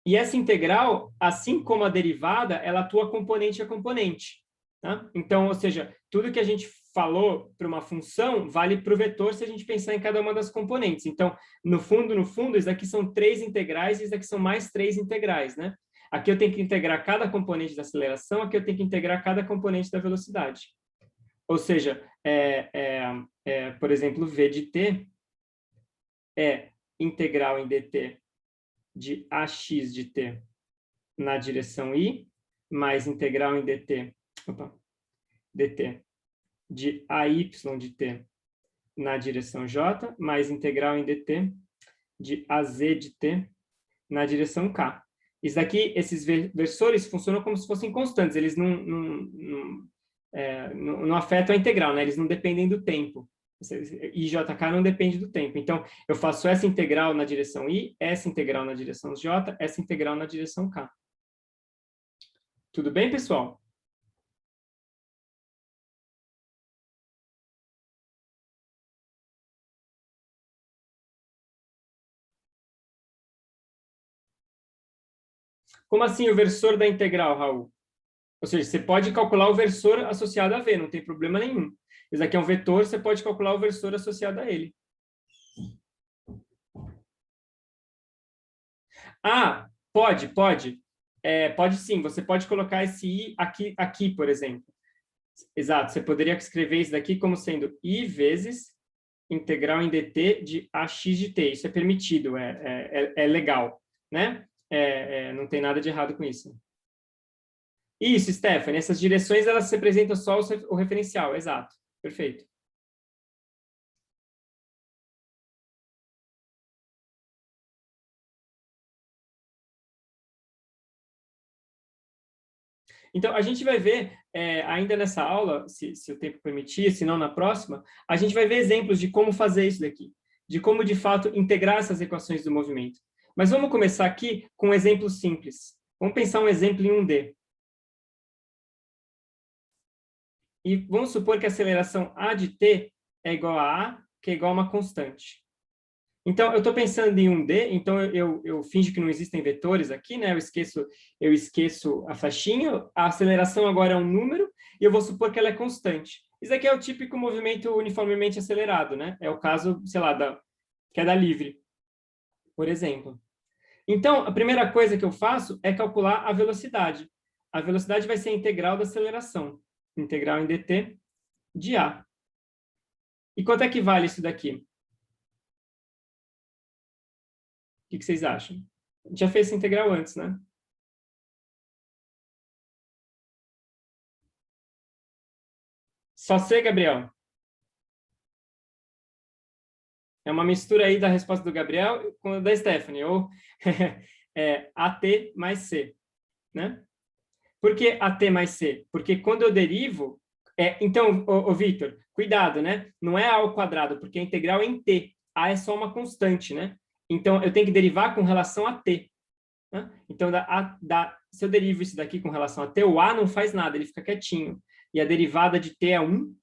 E essa integral, assim como a derivada, ela atua componente a componente. Tá? Então, ou seja, tudo que a gente falou para uma função vale para o vetor se a gente pensar em cada uma das componentes. Então, no fundo, isso daqui são 3 integrais e isso daqui são mais 3 integrais, né? Aqui eu tenho que integrar cada componente da aceleração, aqui eu tenho que integrar cada componente da velocidade. Ou seja, por exemplo, V de t é integral em dt de ax de t na direção i, mais integral em dt de AY de t na direção j, mais integral em dt de AZ de t na direção k. Isso daqui, esses versores funcionam como se fossem constantes, eles não afetam a integral, né? Eles não dependem do tempo. IJK não depende do tempo. Então, eu faço essa integral na direção i, essa integral na direção j, essa integral na direção k. Tudo bem, pessoal? Como assim o versor da integral, Raul? Ou seja, você pode calcular o versor associado a V, não tem problema nenhum. Isso aqui é um vetor, você pode calcular o versor associado a ele. Ah, pode. Pode sim, você pode colocar esse i aqui, por exemplo. Exato, você poderia escrever isso daqui como sendo i vezes integral em dt de ax de t. Isso é permitido, é legal, né? Não tem nada de errado com isso. Isso, Stephanie, essas direções elas representam só o referencial, exato, perfeito. Então, a gente vai ver, ainda nessa aula, se o tempo permitir, se não na próxima, a gente vai ver exemplos de como fazer isso daqui, de como, de fato, integrar essas equações do movimento. Mas vamos começar aqui com um exemplo simples. Vamos pensar um exemplo em 1D. E vamos supor que a aceleração a de t é igual a, que é igual a uma constante. Então, eu estou pensando em 1D, então eu finjo que não existem vetores aqui, né? Eu esqueço a faixinha, a aceleração agora é um número, e eu vou supor que ela é constante. Isso aqui é o típico movimento uniformemente acelerado, né? É o caso, sei lá, da queda livre, por exemplo. Então, a primeira coisa que eu faço é calcular a velocidade. A velocidade vai ser a integral da aceleração. Integral em dt de a. E quanto é que vale isso daqui? O que vocês acham? A gente já fez essa integral antes, né? Só C, Gabriel? É uma mistura aí da resposta do Gabriel com a da Stephanie, ou AT mais C, né? Por que AT mais C? Porque quando eu derivo... então, Victor, cuidado, né? Não é A ao quadrado, porque a integral é em T. A é só uma constante, né? Então, eu tenho que derivar com relação a T. Né? Então, se eu derivo isso daqui com relação a T, o A não faz nada, ele fica quietinho. E a derivada de T é 1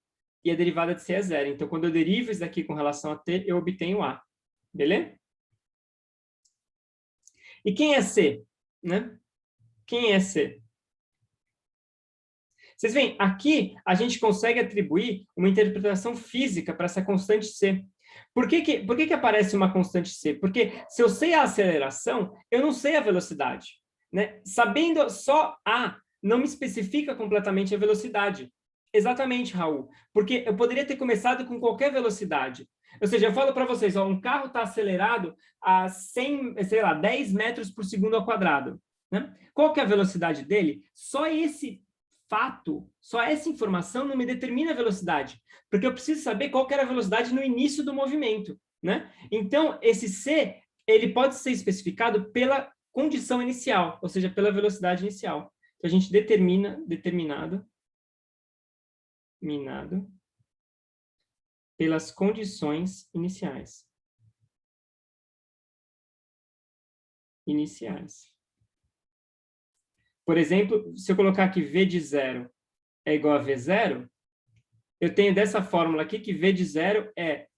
e a derivada de C é 0. Então, quando eu derivo isso daqui com relação a T, eu obtenho A. Beleza? E quem é C? Né? Quem é C? Vocês veem, aqui a gente consegue atribuir uma interpretação física para essa constante C. Por que aparece uma constante C? Porque se eu sei a aceleração, eu não sei a velocidade. Né? Sabendo só A, não me especifica completamente a velocidade. Exatamente, Raul. Porque eu poderia ter começado com qualquer velocidade. Ou seja, eu falo para vocês, ó, um carro está acelerado a 100, sei lá, 10 metros por segundo ao quadrado. Né? Qual que é a velocidade dele? Só esse fato, só essa informação não me determina a velocidade, porque eu preciso saber qual que era a velocidade no início do movimento, né? Então, esse C, ele pode ser especificado pela condição inicial, ou seja, pela velocidade inicial. Então, a gente determinado pelas condições iniciais. Por exemplo, se eu colocar aqui V de 0 é igual a V0, eu tenho dessa fórmula aqui que V de 0 é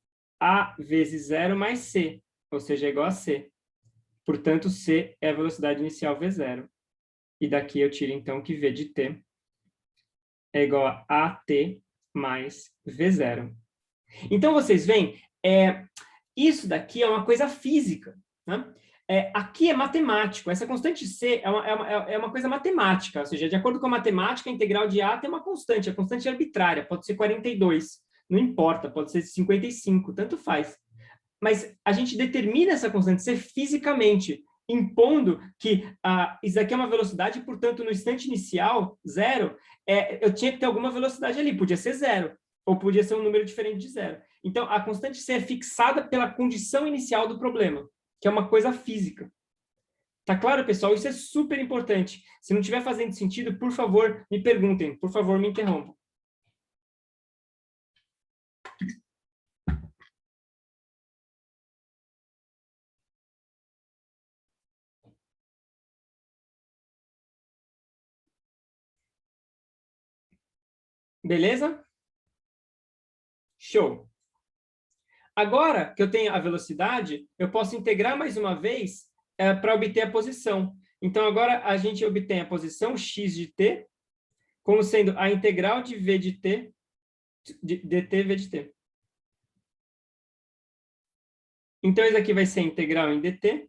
A vezes 0 mais C, ou seja, é igual a C. Portanto, C é a velocidade inicial V0. E daqui eu tiro, então, que V de T é igual a AT mais V0. Então, vocês veem, isso daqui é uma coisa física, né? Aqui é matemático. Essa constante C é uma coisa matemática, ou seja, de acordo com a matemática, a integral de A tem uma constante, a constante é arbitrária, pode ser 42, não importa, pode ser 55, tanto faz. Mas a gente determina essa constante C fisicamente, impondo que isso aqui é uma velocidade, portanto, no instante inicial, 0, eu tinha que ter alguma velocidade ali, podia ser 0, ou podia ser um número diferente de 0. Então, a constante C é fixada pela condição inicial do problema, que é uma coisa física. Tá claro, pessoal? Isso é super importante. Se não estiver fazendo sentido, por favor, me perguntem. Por favor, me interrompam. Beleza? Show. Agora que eu tenho a velocidade, eu posso integrar mais uma vez para obter a posição. Então, agora a gente obtém a posição x de t como sendo a integral de v de t, de dt v de t. Então, isso aqui vai ser a integral em dt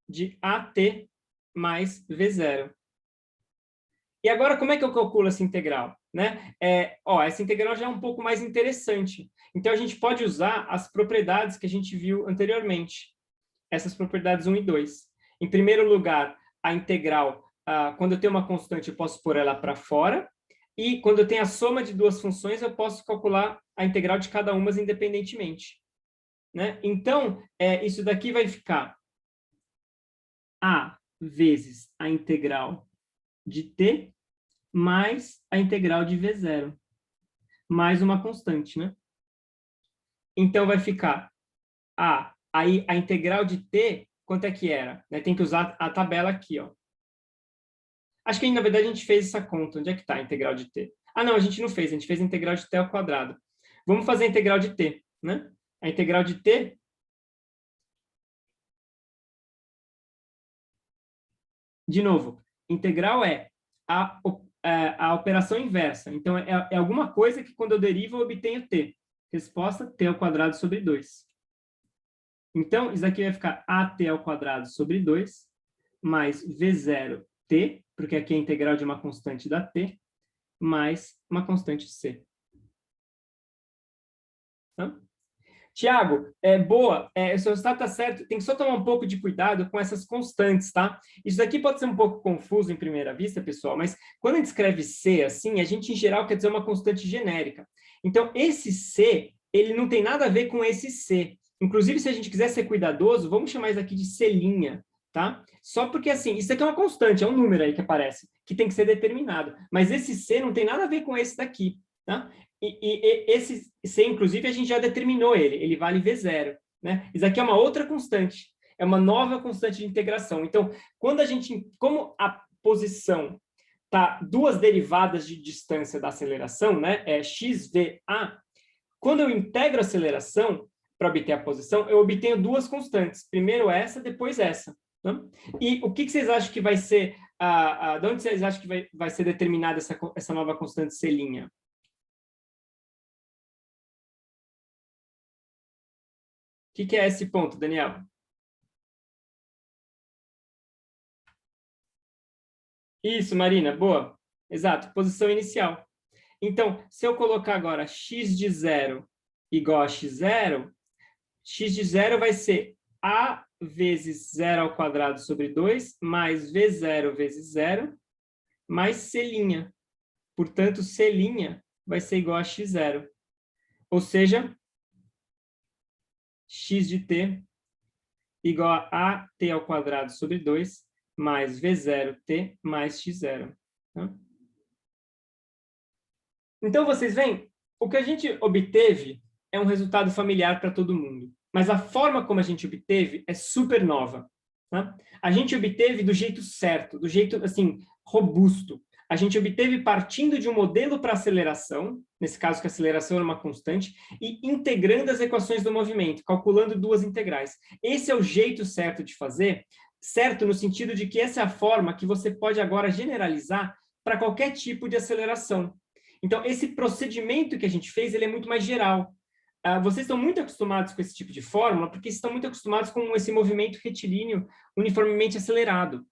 de at mais v0. E agora, como é que eu calculo essa integral? Né? Essa integral já é um pouco mais interessante. Então, a gente pode usar as propriedades que a gente viu anteriormente. Essas propriedades 1 e 2. Em primeiro lugar, a integral, quando eu tenho uma constante, eu posso pôr ela para fora. E quando eu tenho a soma de duas funções, eu posso calcular a integral de cada uma independentemente. Né? Então, isso daqui vai ficar A vezes a integral de t mais a integral de V0, mais uma constante, né? Então, vai ficar aí a integral de t, quanto é que era? Né? Tem que usar a tabela aqui, ó. Acho que, na verdade, a gente fez essa conta. Onde é que está a integral de t? Não, a gente não fez. A gente fez a integral de t ao quadrado. Vamos fazer a integral de t, né? A integral de t... De novo, integral é a operação inversa. Então, é alguma coisa que, quando eu derivo, eu obtenho t. Resposta, t ao quadrado sobre 2. Então, isso aqui vai ficar at ao quadrado sobre 2, mais v0t, porque aqui é a integral de uma constante da t, mais uma constante c. Tá? Tiago, boa, o seu resultado está certo, tem que só tomar um pouco de cuidado com essas constantes, tá? Isso daqui pode ser um pouco confuso em primeira vista, pessoal, mas quando a gente escreve C assim, a gente, em geral, quer dizer uma constante genérica. Então, esse C, ele não tem nada a ver com esse C. Inclusive, se a gente quiser ser cuidadoso, vamos chamar isso aqui de C', tá? Só porque, assim, isso aqui é uma constante, é um número aí que aparece, que tem que ser determinado. Mas esse C não tem nada a ver com esse daqui, tá? E esse C, inclusive, a gente já determinou ele vale V0. Né? Isso aqui é uma outra constante, é uma nova constante de integração. Então, como a posição está duas derivadas de distância da aceleração, né? XVA, quando eu integro a aceleração para obter a posição, eu obtenho duas constantes. Primeiro essa, depois essa. Né? E o que vocês acham que vai ser, de onde vocês acham que vai ser determinada essa nova constante C'? O que é esse ponto, Daniel? Isso, Marina, boa. Exato, posição inicial. Então, se eu colocar agora x de 0 igual a x0, x de 0 vai ser a vezes 0 ao quadrado sobre 2, mais v0 vezes 0, mais c'. Portanto, c' vai ser igual a x0. Ou seja, x de t igual a t ao quadrado sobre 2 mais v0t mais x0. Tá? Então, vocês veem, o que a gente obteve é um resultado familiar para todo mundo. Mas a forma como a gente obteve é super nova. Tá? A gente obteve do jeito certo, do jeito, assim, robusto. a gente obteve partindo de um modelo para aceleração, nesse caso que a aceleração era uma constante, e integrando as equações do movimento, calculando duas integrais. Esse é o jeito certo de fazer, certo no sentido de que essa é a forma que você pode agora generalizar para qualquer tipo de aceleração. Então, esse procedimento que a gente fez, ele é muito mais geral. Vocês estão muito acostumados com esse tipo de fórmula, porque estão muito acostumados com esse movimento retilíneo uniformemente acelerado.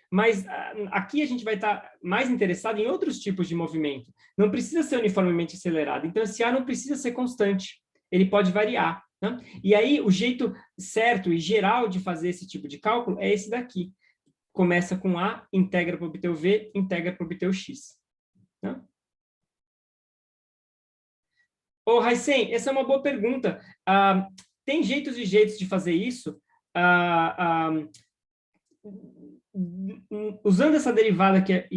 Mas aqui a gente vai estar mais interessado em outros tipos de movimento. Não precisa ser uniformemente acelerado. Então, esse A não precisa ser constante. Ele pode variar. Né? E aí, o jeito certo e geral de fazer esse tipo de cálculo é esse daqui. Começa com A, integra para obter o V, integra para obter o X. Né? Ô, Raicen, essa é uma boa pergunta. Tem jeitos e jeitos de fazer isso? Usando essa derivada, que é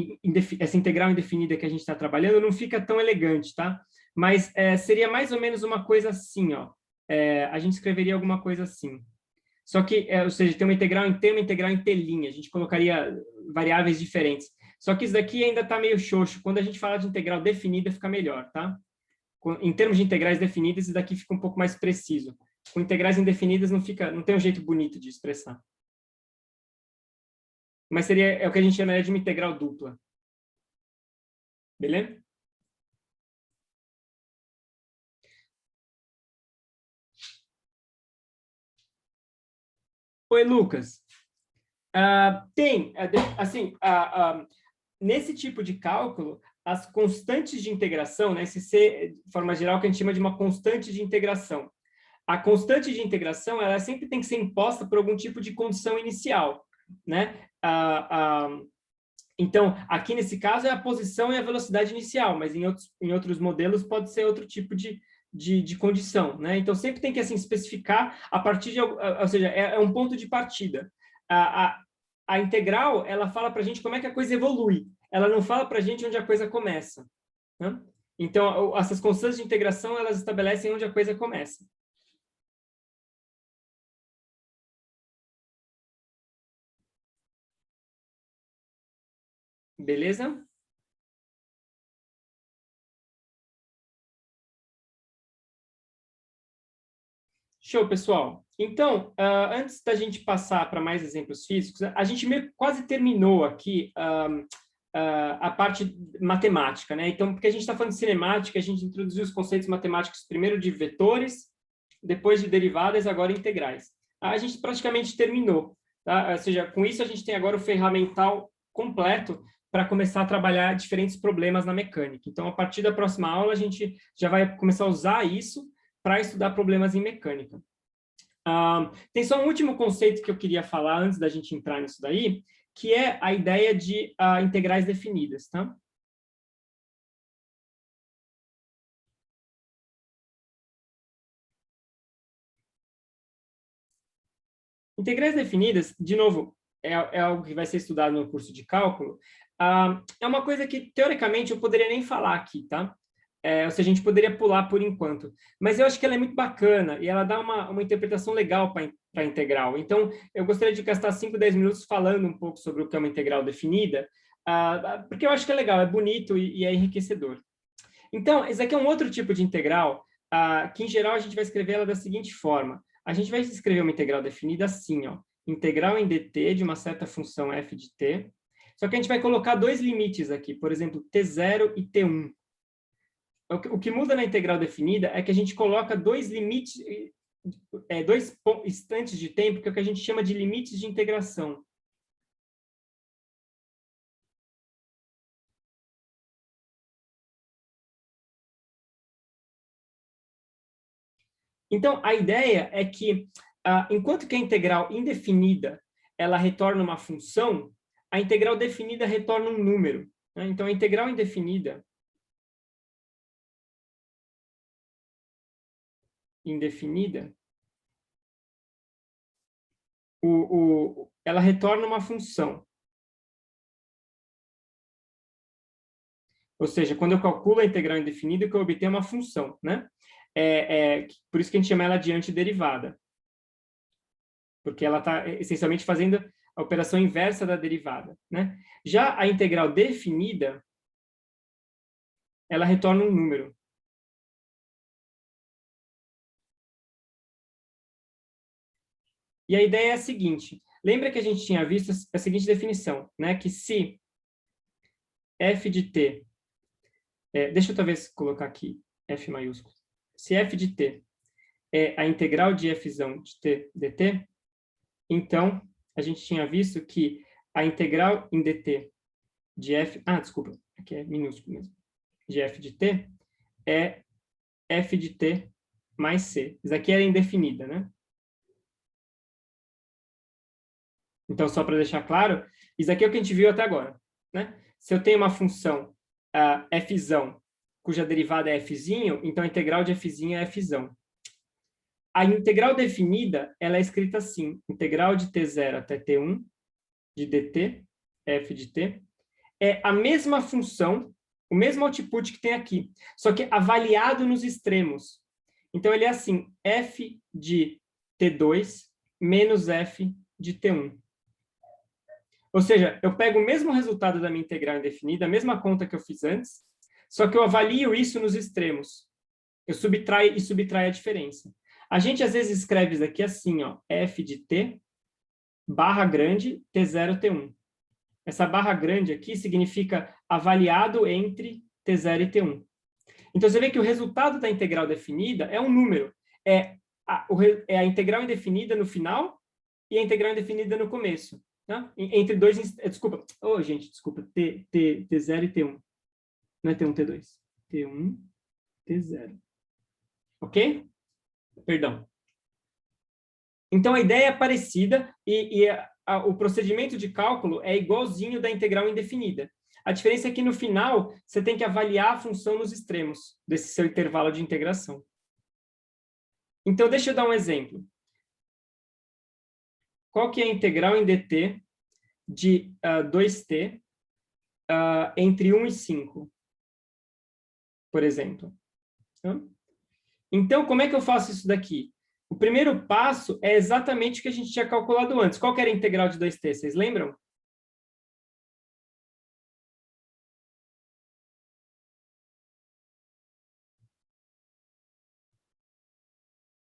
essa integral indefinida que a gente está trabalhando, não fica tão elegante, tá? Mas seria mais ou menos uma coisa assim, ó. A gente escreveria alguma coisa assim. Só que, ou seja, tem uma integral em T, uma integral em T'. A gente colocaria variáveis diferentes. Só que isso daqui ainda está meio xoxo. Quando a gente fala de integral definida, fica melhor, tá? Em termos de integrais definidas, isso daqui fica um pouco mais preciso. Com integrais indefinidas, não tem um jeito bonito de expressar. Mas é o que a gente chamaria de uma integral dupla. Beleza? Oi, Lucas. Nesse tipo de cálculo, as constantes de integração, né, esse C, de forma geral, que a gente chama de uma constante de integração. A constante de integração, ela sempre tem que ser imposta por algum tipo de condição inicial, né? Então, aqui nesse caso é a posição e a velocidade inicial, mas em outros modelos pode ser outro tipo de condição, né? Então, sempre tem que assim, especificar a partir de... Ou seja, é um ponto de partida. A integral, ela fala para a gente como é que a coisa evolui. Ela não fala para a gente onde a coisa começa. Né? Então, essas constantes de integração, elas estabelecem onde a coisa começa. Beleza? Show, pessoal. Então, antes da gente passar para mais exemplos físicos, a gente meio quase terminou aqui a parte matemática, né? Então, porque a gente está falando de cinemática, a gente introduziu os conceitos matemáticos primeiro de vetores, depois de derivadas, agora integrais. A gente praticamente terminou, tá? Ou seja, com isso a gente tem agora o ferramental completo para começar a trabalhar diferentes problemas na mecânica. Então, a partir da próxima aula, a gente já vai começar a usar isso para estudar problemas em mecânica. Tem só um último conceito que eu queria falar antes da gente entrar nisso daí, que é a ideia de integrais definidas, tá? Integrais definidas, de novo, é algo que vai ser estudado no curso de cálculo. É uma coisa que, teoricamente, eu poderia nem falar aqui, tá? Ou seja, a gente poderia pular por enquanto. Mas eu acho que ela é muito bacana e ela dá uma interpretação legal para a integral. Então, eu gostaria de gastar 5, 10 minutos falando um pouco sobre o que é uma integral definida, porque eu acho que é legal, é bonito e é enriquecedor. Então, esse aqui é um outro tipo de integral, que, em geral, a gente vai escrever ela da seguinte forma. A gente vai escrever uma integral definida assim, ó, integral em dt de uma certa função f de t, só que a gente vai colocar dois limites aqui, por exemplo, t0 e t1. O que muda na integral definida é que a gente coloca dois limites, dois instantes de tempo, que é o que a gente chama de limites de integração. Então, a ideia é que, enquanto que a integral indefinida ela retorna uma função, a integral definida retorna um número. Né? Então, a integral indefinida ela retorna uma função. Ou seja, quando eu calculo a integral indefinida, o que eu obtenho é uma função, né? Por isso que a gente chama ela de antiderivada. Porque ela está essencialmente fazendo a operação inversa da derivada, né? Já a integral definida, ela retorna um número. E a ideia é a seguinte, lembra que a gente tinha visto a seguinte definição, né? Que se f de t, deixa eu talvez colocar aqui f maiúsculo, se f de t é a integral de f de t dt, então a gente tinha visto que a integral em dt de f, desculpa, aqui é minúsculo mesmo, de f de t é f de t mais c. Isso aqui era indefinida, né? Então, só para deixar claro, isso aqui é o que a gente viu até agora, né? Se eu tenho uma função f, cuja derivada é f, então a integral de f é f. A integral definida, ela é escrita assim, integral de t0 até t1 de dt, f de t, é a mesma função, o mesmo output que tem aqui, só que avaliado nos extremos. Então, ele é assim, f de t2 menos f de t1. Ou seja, eu pego o mesmo resultado da minha integral indefinida, a mesma conta que eu fiz antes, só que eu avalio isso nos extremos. Eu subtraio a diferença. A gente, às vezes, escreve isso aqui assim, ó, f de t, barra grande, t0, t1. Essa barra grande aqui significa avaliado entre t0 e t1. Então, você vê que o resultado da integral definida é um número. É a integral indefinida no final e a integral indefinida no começo. Tá? Entre dois... Desculpa. Desculpa. T0 e T1. Não é T1, T2. T1, T0. Ok? Perdão. Então, a ideia é parecida e o procedimento de cálculo é igualzinho da integral indefinida. A diferença é que, no final, você tem que avaliar a função nos extremos desse seu intervalo de integração. Então, deixa eu dar um exemplo. Qual que é a integral em dt de 2t entre 1 e 5, por exemplo? Então, como é que eu faço isso daqui? O primeiro passo é exatamente o que a gente tinha calculado antes. Qual que era a integral de 2t? Vocês lembram?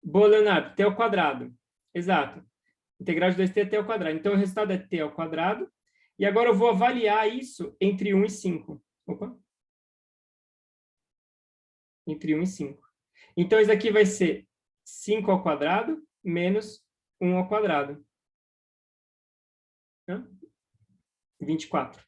Boa, Leonardo. T ao quadrado. Exato. Integral de 2t é t ao quadrado. Então, o resultado é t ao quadrado. E agora eu vou avaliar isso entre 1 e 5. Opa. Entre 1 e 5. Então, isso aqui vai ser 5 ao quadrado menos 1 ao quadrado. 24.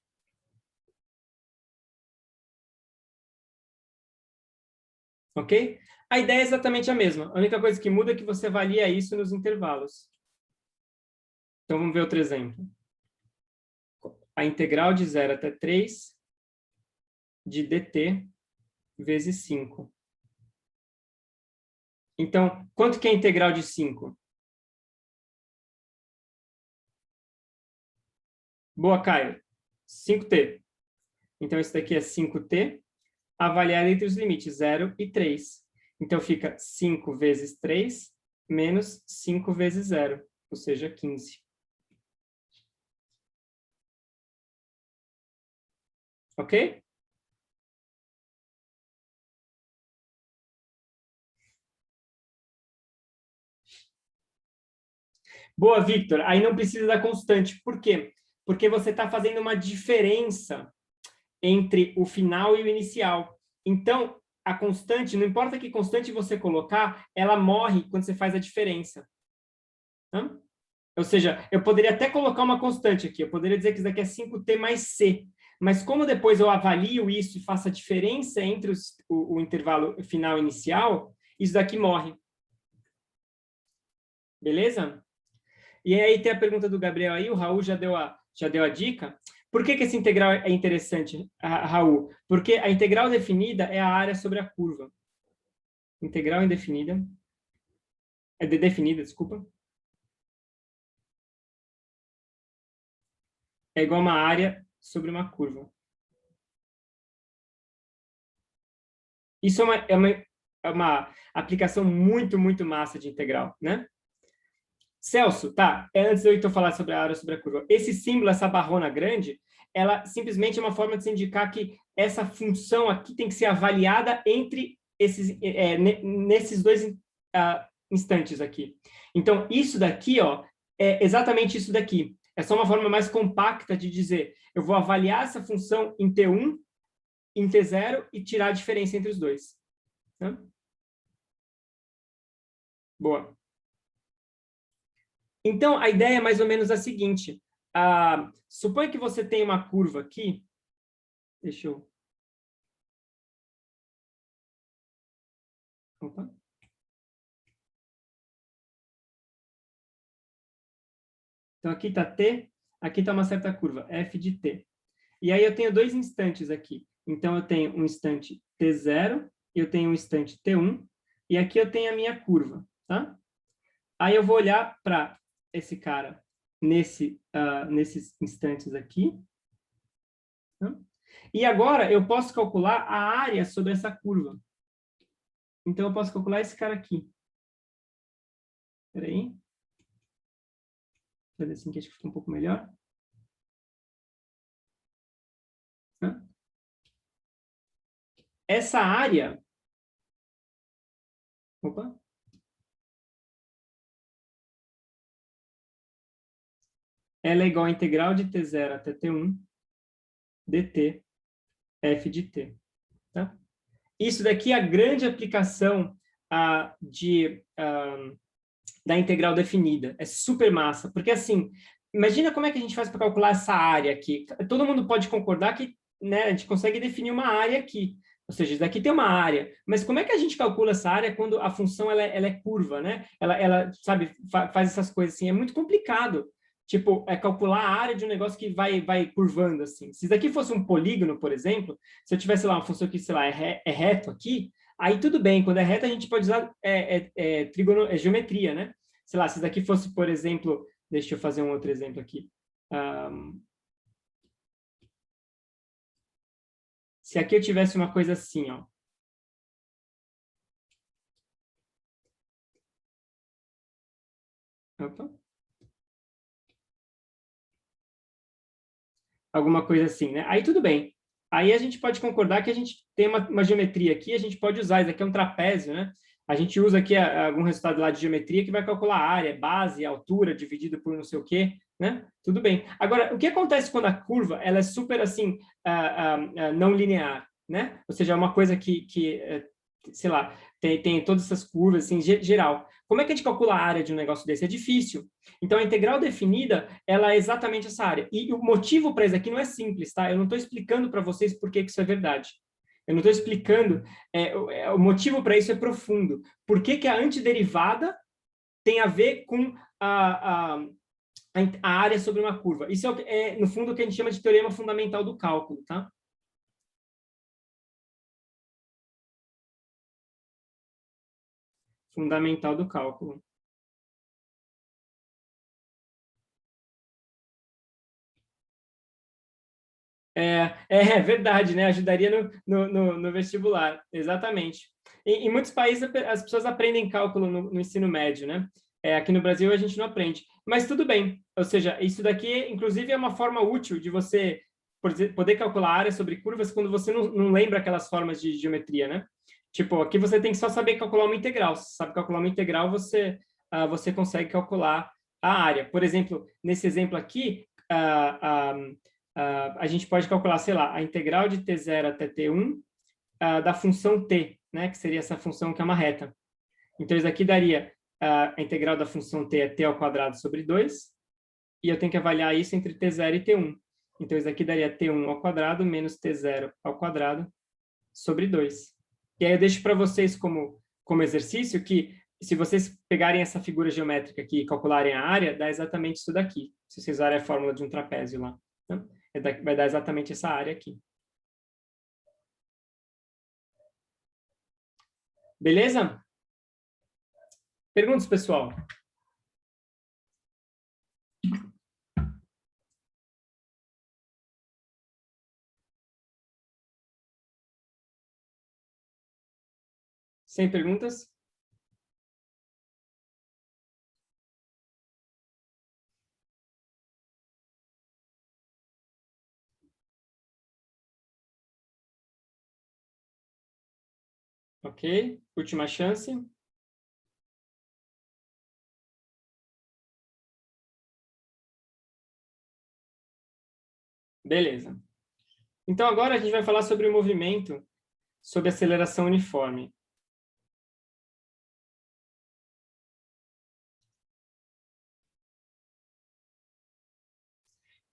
Ok? A ideia é exatamente a mesma. A única coisa que muda é que você avalia isso nos intervalos. Então, vamos ver outro exemplo. A integral de 0 até 3 de dt vezes 5. Então, quanto que é a integral de 5? Boa, Caio. 5t. Então, isso daqui é 5t, avaliado entre os limites 0 e 3. Então, fica 5 vezes 3 menos 5 vezes 0, ou seja, 15. Ok? Boa, Victor. Aí não precisa da constante. Por quê? Porque você está fazendo uma diferença entre o final e o inicial. Então, a constante, não importa que constante você colocar, ela morre quando você faz a diferença. Ou seja, eu poderia até colocar uma constante aqui. Eu poderia dizer que isso daqui é 5t mais c. Mas como depois eu avalio isso e faço a diferença entre o intervalo final e inicial, isso daqui morre. Beleza? E aí tem a pergunta do Gabriel aí, o Raul já deu a dica. Por que essa integral é interessante, Raul? Porque a integral definida é a área sobre a curva. Integral indefinida. Definida, desculpa. É igual a uma área sobre uma curva. Isso é uma aplicação muito, muito massa de integral, né? Celso, tá, antes de eu falar sobre a área sobre a curva, esse símbolo, essa barrona grande, ela simplesmente é uma forma de se indicar que essa função aqui tem que ser avaliada entre nesses dois instantes aqui. Então, isso daqui, ó, é exatamente isso daqui. É só uma forma mais compacta de dizer, eu vou avaliar essa função em T1, em T0 e tirar a diferença entre os dois. Tá? Boa. Então, a ideia é mais ou menos a seguinte. Suponha que você tem uma curva aqui. Deixa eu... Opa. Então, aqui está T, aqui está uma certa curva, f de t. E aí eu tenho dois instantes aqui. Então, eu tenho um instante t0, eu tenho um instante t1, e aqui eu tenho a minha curva. Tá? Aí eu vou olhar para esse cara nesses instantes aqui. Tá? E agora eu posso calcular a área sobre essa curva. Então, eu posso calcular esse cara aqui. Espera aí. Fazer assim que acho que fica um pouco melhor. Essa área... Opa. Ela é igual a integral de t0 até t1 dt f de t. Tá? Isso daqui é a grande aplicação da integral definida. É super massa. Porque, assim, imagina como é que a gente faz para calcular essa área aqui. Todo mundo pode concordar que, né, a gente consegue definir uma área aqui. Ou seja, isso daqui tem uma área. Mas como é que a gente calcula essa área quando a função ela é curva, né? Ela sabe, faz essas coisas assim. É muito complicado. Tipo, calcular a área de um negócio que vai curvando, assim. Se isso daqui fosse um polígono, por exemplo, se eu tivesse lá uma função que, sei lá, é reto aqui, aí tudo bem. Quando é reto, a gente pode usar geometria, né? Sei lá, se isso daqui fosse, por exemplo... Deixa eu fazer um outro exemplo aqui. Se aqui eu tivesse uma coisa assim, ó. Opa. Alguma coisa assim, né? Aí tudo bem. Aí a gente pode concordar que a gente tem uma geometria aqui, a gente pode usar, isso aqui é um trapézio, né? A gente usa aqui algum resultado lá de geometria que vai calcular a área, base, altura, dividido por não sei o quê, né? Tudo bem. Agora, o que acontece quando a curva ela é super, assim, não linear, né? Ou seja, é uma coisa que sei lá, tem todas essas curvas, assim, geral. Como é que a gente calcula a área de um negócio desse? É difícil. Então, a integral definida, ela é exatamente essa área. E o motivo para isso aqui não é simples, tá? Eu não estou explicando para vocês por que isso é verdade. Eu não estou explicando, o motivo para isso é profundo. Por que que a antiderivada tem a ver com a área sobre uma curva? Isso no fundo, o que a gente chama de teorema fundamental do cálculo, tá? Fundamental do cálculo. É verdade, né? Ajudaria no vestibular, exatamente. Em muitos países, as pessoas aprendem cálculo no ensino médio, né? Aqui no Brasil, a gente não aprende. Mas tudo bem. Ou seja, isso daqui, inclusive, é uma forma útil de você poder calcular área sobre curvas quando você não lembra aquelas formas de geometria, né? Tipo, aqui você tem que só saber calcular uma integral. Se você sabe calcular uma integral, você consegue calcular a área. Por exemplo, nesse exemplo aqui, a gente pode calcular, sei lá, a integral de t0 até t1 da função t, né, que seria essa função que é uma reta. Então, isso aqui daria a integral da função t é t ao quadrado sobre 2, e eu tenho que avaliar isso entre t0 e t1. Então, isso aqui daria t1 ao quadrado menos t0 ao quadrado sobre 2. E aí eu deixo para vocês como exercício que, se vocês pegarem essa figura geométrica aqui e calcularem a área, dá exatamente isso daqui, se vocês usarem a fórmula de um trapézio lá. Né? Vai dar exatamente essa área aqui. Beleza? Perguntas, pessoal? Sem perguntas? Ok? Última chance. Beleza. Então, agora a gente vai falar sobre o movimento, sobre aceleração uniforme.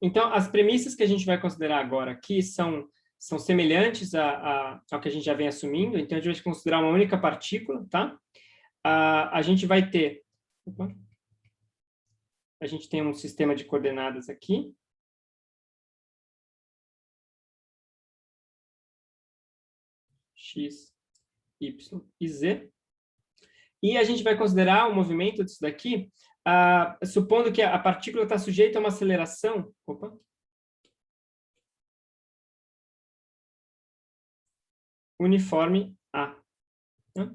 Então, as premissas que a gente vai considerar agora aqui são semelhantes ao que a gente já vem assumindo. Então, a gente vai considerar uma única partícula, tá? A gente vai ter... Opa, a gente tem um sistema de coordenadas aqui. X, Y e Z. E a gente vai considerar o movimento disso daqui, supondo que a partícula está sujeita a uma aceleração... Opa! Uniforme A. Né?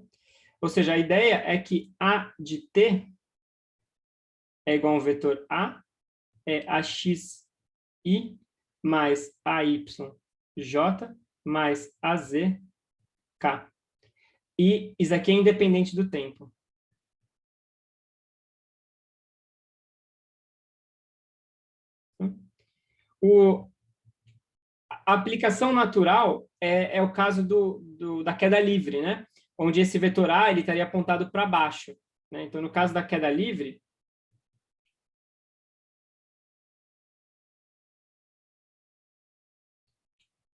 Ou seja, a ideia é que A de T é igual a um vetor A, é AXI mais AYJ mais AZK. E isso aqui é independente do tempo. A aplicação natural é o caso da queda livre, né? Onde esse vetor A ele estaria apontado para baixo. Né? Então, no caso da queda livre,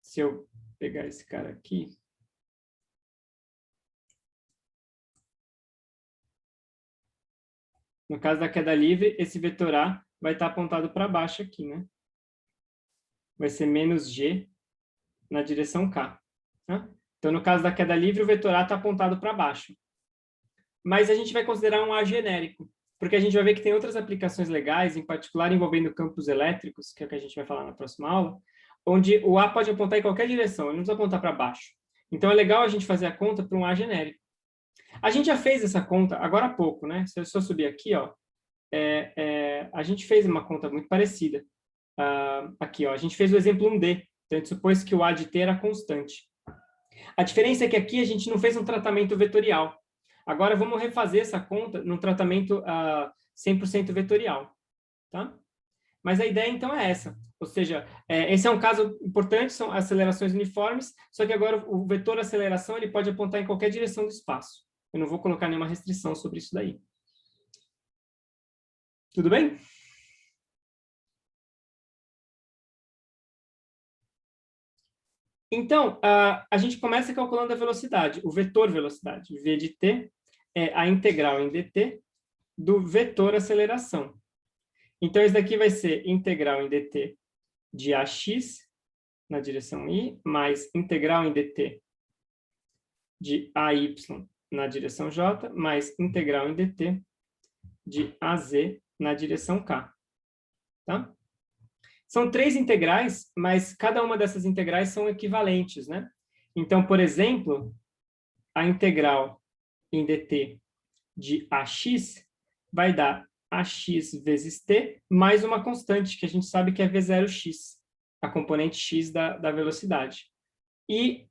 se eu pegar esse cara aqui, no caso da queda livre, esse vetor A vai estar apontado para baixo aqui, né? Vai ser menos G na direção K. Tá? Então, no caso da queda livre, o vetor A está apontado para baixo. Mas a gente vai considerar um A genérico, porque a gente vai ver que tem outras aplicações legais, em particular envolvendo campos elétricos, que é o que a gente vai falar na próxima aula, onde o A pode apontar em qualquer direção, ele não precisa apontar para baixo. Então, é legal a gente fazer a conta para um A genérico. A gente já fez essa conta agora há pouco, né? Se eu só subir aqui, ó, a gente fez uma conta muito parecida. Aqui, ó, a gente fez o exemplo 1D. Então, a gente supôs que o A de T era constante. A diferença é que aqui a gente não fez um tratamento vetorial. Agora, vamos refazer essa conta num tratamento 100% vetorial. Tá? Mas a ideia, então, é essa. Ou seja, esse é um caso importante, são acelerações uniformes, só que agora o vetor aceleração ele pode apontar em qualquer direção do espaço. Eu não vou colocar nenhuma restrição sobre isso daí. Tudo bem? Então, a gente começa calculando a velocidade, o vetor velocidade. V de t é a integral em dt do vetor aceleração. Então, isso daqui vai ser integral em dt de ax na direção y, mais integral em dt de ay na direção j, mais integral em dt de az na direção k. Tá? São 3 integrais, mas cada uma dessas integrais são equivalentes, né? Então, por exemplo, a integral em dt de ax vai dar ax vezes t mais uma constante, que a gente sabe que é v0x, a componente x da velocidade. E,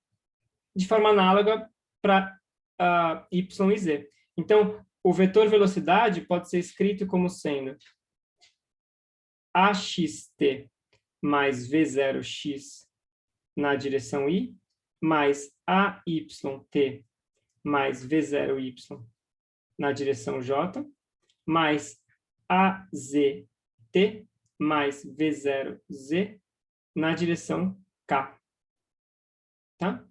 de forma análoga, para y e z. Então, o vetor velocidade pode ser escrito como sendo axt mais v0x na direção y, mais ayt mais v0y na direção j, mais AZT mais V0Z na direção K. Tá?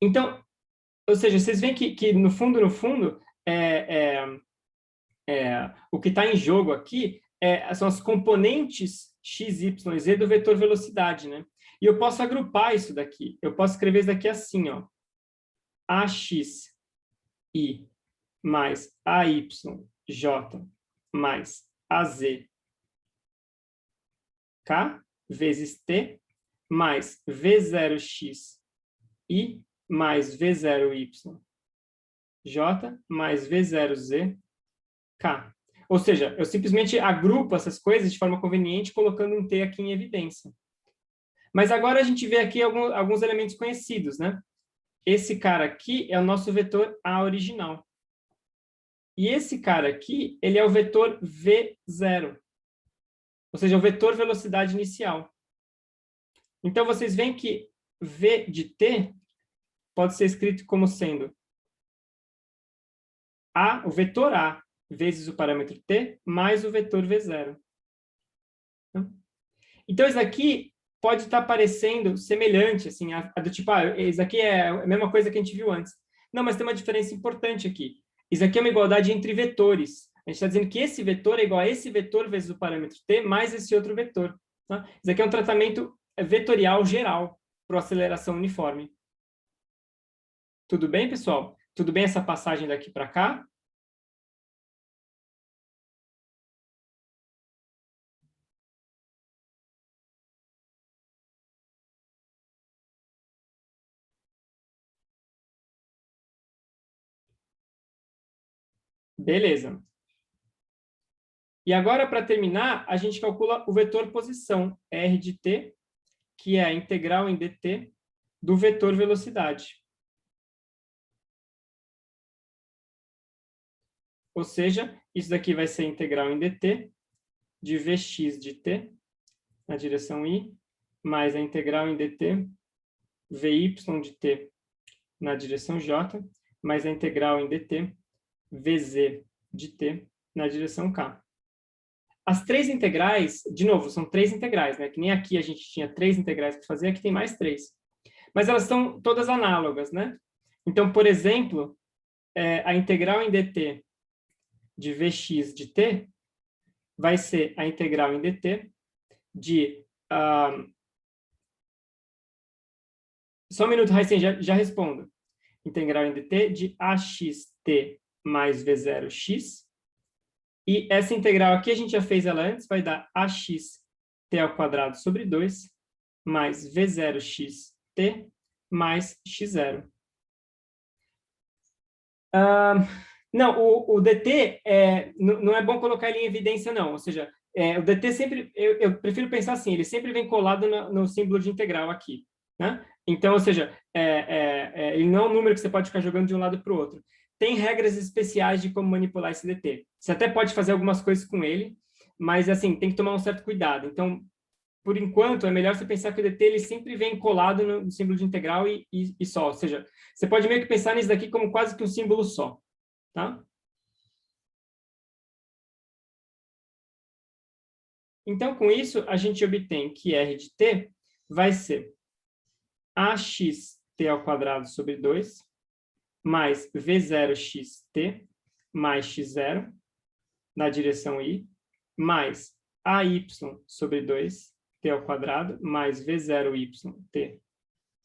Então, ou seja, vocês veem que no fundo, o que está em jogo aqui são as componentes x, y e z do vetor velocidade, né? E eu posso agrupar isso daqui. Eu posso escrever isso daqui assim, ó. AXI mais AYJ mais AZK vezes T mais V0X I mais V0YJ mais V0Z K. Ou seja, eu simplesmente agrupo essas coisas de forma conveniente, colocando um T aqui em evidência. Mas agora a gente vê aqui alguns elementos conhecidos, né? esse cara aqui é o nosso vetor A original. E esse cara aqui, ele é o vetor V0. Ou seja, o vetor velocidade inicial. Então, vocês veem que V de t pode ser escrito como sendo A, o vetor A, vezes o parâmetro t, mais o vetor V0. Então, isso aqui pode estar parecendo semelhante, assim, a do tipo, isso aqui é a mesma coisa que a gente viu antes. Não, mas tem uma diferença importante aqui. Isso aqui é uma igualdade entre vetores. A gente está dizendo que esse vetor é igual a esse vetor vezes o parâmetro t mais esse outro vetor. Tá? Isso aqui é um tratamento vetorial geral para aceleração uniforme. Tudo bem, pessoal? Tudo bem essa passagem daqui para cá? Beleza. E agora, para terminar, a gente calcula o vetor posição, R de t, que é a integral em dt do vetor velocidade. Ou seja, isso daqui vai ser integral em dt de vx de t, na direção i, mais a integral em dt vy de t, na direção j, mais a integral em dt vz de t, na direção k. As três integrais, de novo, são três integrais, né? Que nem aqui a gente tinha três integrais para fazer, aqui tem mais três. Mas elas são todas análogas, né? Então, por exemplo, a integral em dt de vx de t vai ser a integral em dt de... Só um minuto, Raíssen, já respondo. Integral em dt de axt mais v0x. E essa integral aqui, a gente já fez ela antes, vai dar axt ao quadrado sobre 2 mais v0xt mais x0. Não, o dt, não é bom colocar ele em evidência, não. Ou seja, o dt sempre, eu prefiro pensar assim, ele sempre vem colado no símbolo de integral aqui. Né? Então, ou seja, ele não é um número que você pode ficar jogando de um lado para o outro. Tem regras especiais de como manipular esse dt. Você até pode fazer algumas coisas com ele, mas, assim, tem que tomar um certo cuidado. Então, por enquanto, é melhor você pensar que o dt ele sempre vem colado no símbolo de integral e só. Ou seja, você pode meio que pensar nisso daqui como quase que um símbolo só. Tá? Então, com isso, a gente obtém que R de t vai ser axt ao quadrado sobre 2 mais v0xt mais x0 na direção i, mais ay sobre 2 t ao quadrado mais v0y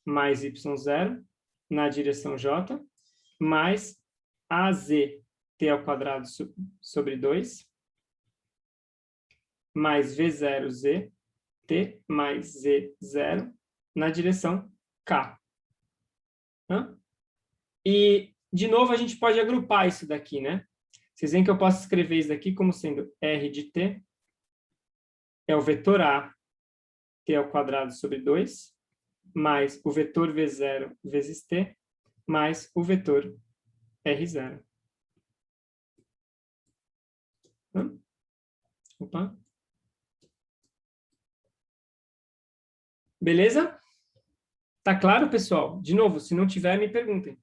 mais y0 na direção j, mais az t ao quadrado sobre 2 mais v0z t mais z0 na direção k. E, de novo, a gente pode agrupar isso daqui, né? Vocês veem que eu posso escrever isso daqui como sendo R de t é o vetor A, t ao quadrado sobre 2, mais o vetor V0 vezes t, mais o vetor R0. Opa. Beleza? Tá claro, pessoal? De novo, se não tiver, me perguntem.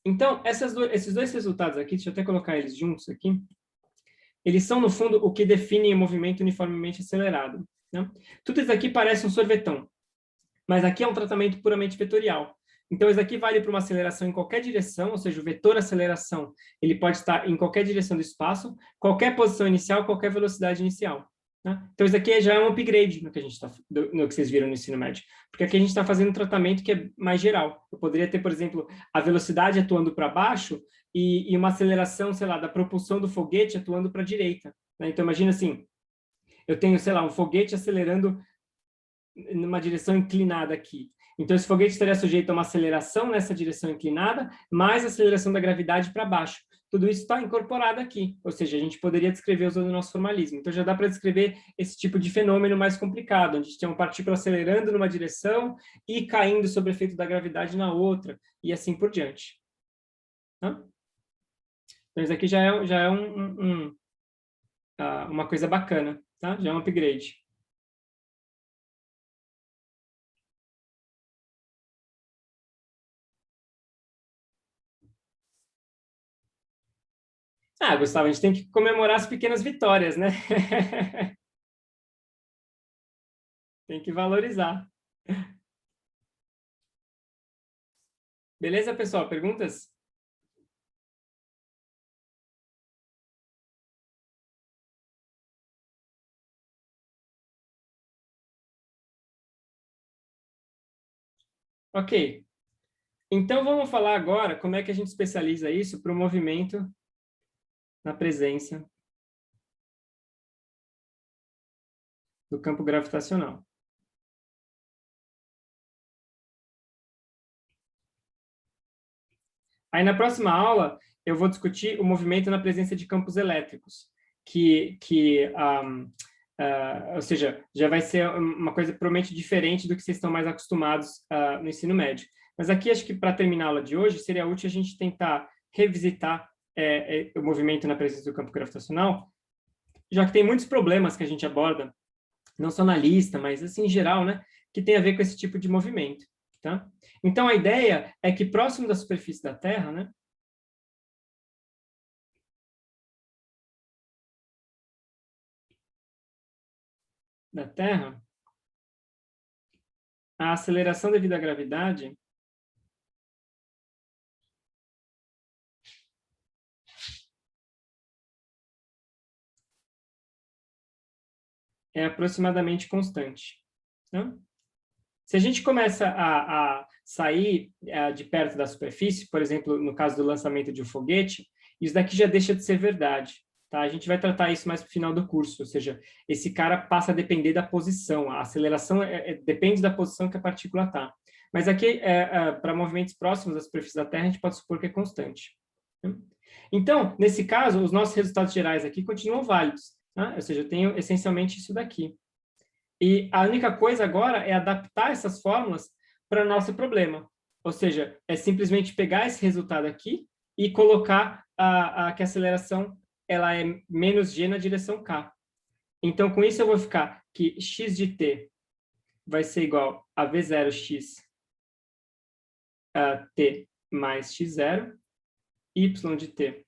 Então, esses dois resultados aqui, deixa eu até colocar eles juntos aqui, eles são, no fundo, o que define o movimento uniformemente acelerado. Né? Tudo isso aqui parece um sorvetão, mas aqui é um tratamento puramente vetorial. Então, isso aqui vale para uma aceleração em qualquer direção, ou seja, o vetor aceleração, ele pode estar em qualquer direção do espaço, qualquer posição inicial, qualquer velocidade inicial. Né? Então, isso aqui já é um upgrade no que, no que vocês viram no ensino médio, porque aqui a gente está fazendo um tratamento que é mais geral. Eu poderia ter, por exemplo, a velocidade atuando para baixo e uma aceleração, sei lá, da propulsão do foguete atuando para a direita. Né? Então, imagina assim, eu tenho, sei lá, um foguete acelerando numa direção inclinada aqui. Então, esse foguete estaria sujeito a uma aceleração nessa direção inclinada, mais a aceleração da gravidade para baixo. Tudo isso está incorporado aqui, ou seja, a gente poderia descrever usando o nosso formalismo. Então, já dá para descrever esse tipo de fenômeno mais complicado, onde a gente tem uma partícula acelerando numa direção e caindo sob o efeito da gravidade na outra, e assim por diante. Tá? Então, isso aqui já é uma coisa bacana, tá? Já é um upgrade. Gustavo, a gente tem que comemorar as pequenas vitórias, né? Tem que valorizar. Beleza, pessoal? Perguntas? Ok. Então, vamos falar agora como é que a gente especializa isso para o movimento na presença do campo gravitacional. Aí, na próxima aula, eu vou discutir o movimento na presença de campos elétricos, ou seja, já vai ser uma coisa provavelmente diferente do que vocês estão mais acostumados no ensino médio. Mas aqui, acho que para terminar a aula de hoje, seria útil a gente tentar revisitar o movimento na presença do campo gravitacional, já que tem muitos problemas que a gente aborda, não só na lista, mas assim em geral, né, que tem a ver com esse tipo de movimento. Tá? Então, a ideia é que próximo da superfície da Terra, né, a aceleração devido à gravidade é aproximadamente constante. Tá? Se a gente começa a sair de perto da superfície, por exemplo, no caso do lançamento de um foguete, isso daqui já deixa de ser verdade. Tá? A gente vai tratar isso mais para o final do curso, ou seja, esse cara passa a depender da posição, a aceleração depende da posição que a partícula está. Mas aqui, para movimentos próximos da superfície da Terra, a gente pode supor que é constante. Então, nesse caso, os nossos resultados gerais aqui continuam válidos. Tá? Ou seja, eu tenho essencialmente isso daqui. E a única coisa agora é adaptar essas fórmulas para o nosso problema. Ou seja, é simplesmente pegar esse resultado aqui e colocar que a aceleração ela é menos g na direção k. Então, com isso, eu vou ficar que x de t vai ser igual a v0x t mais x0, y de t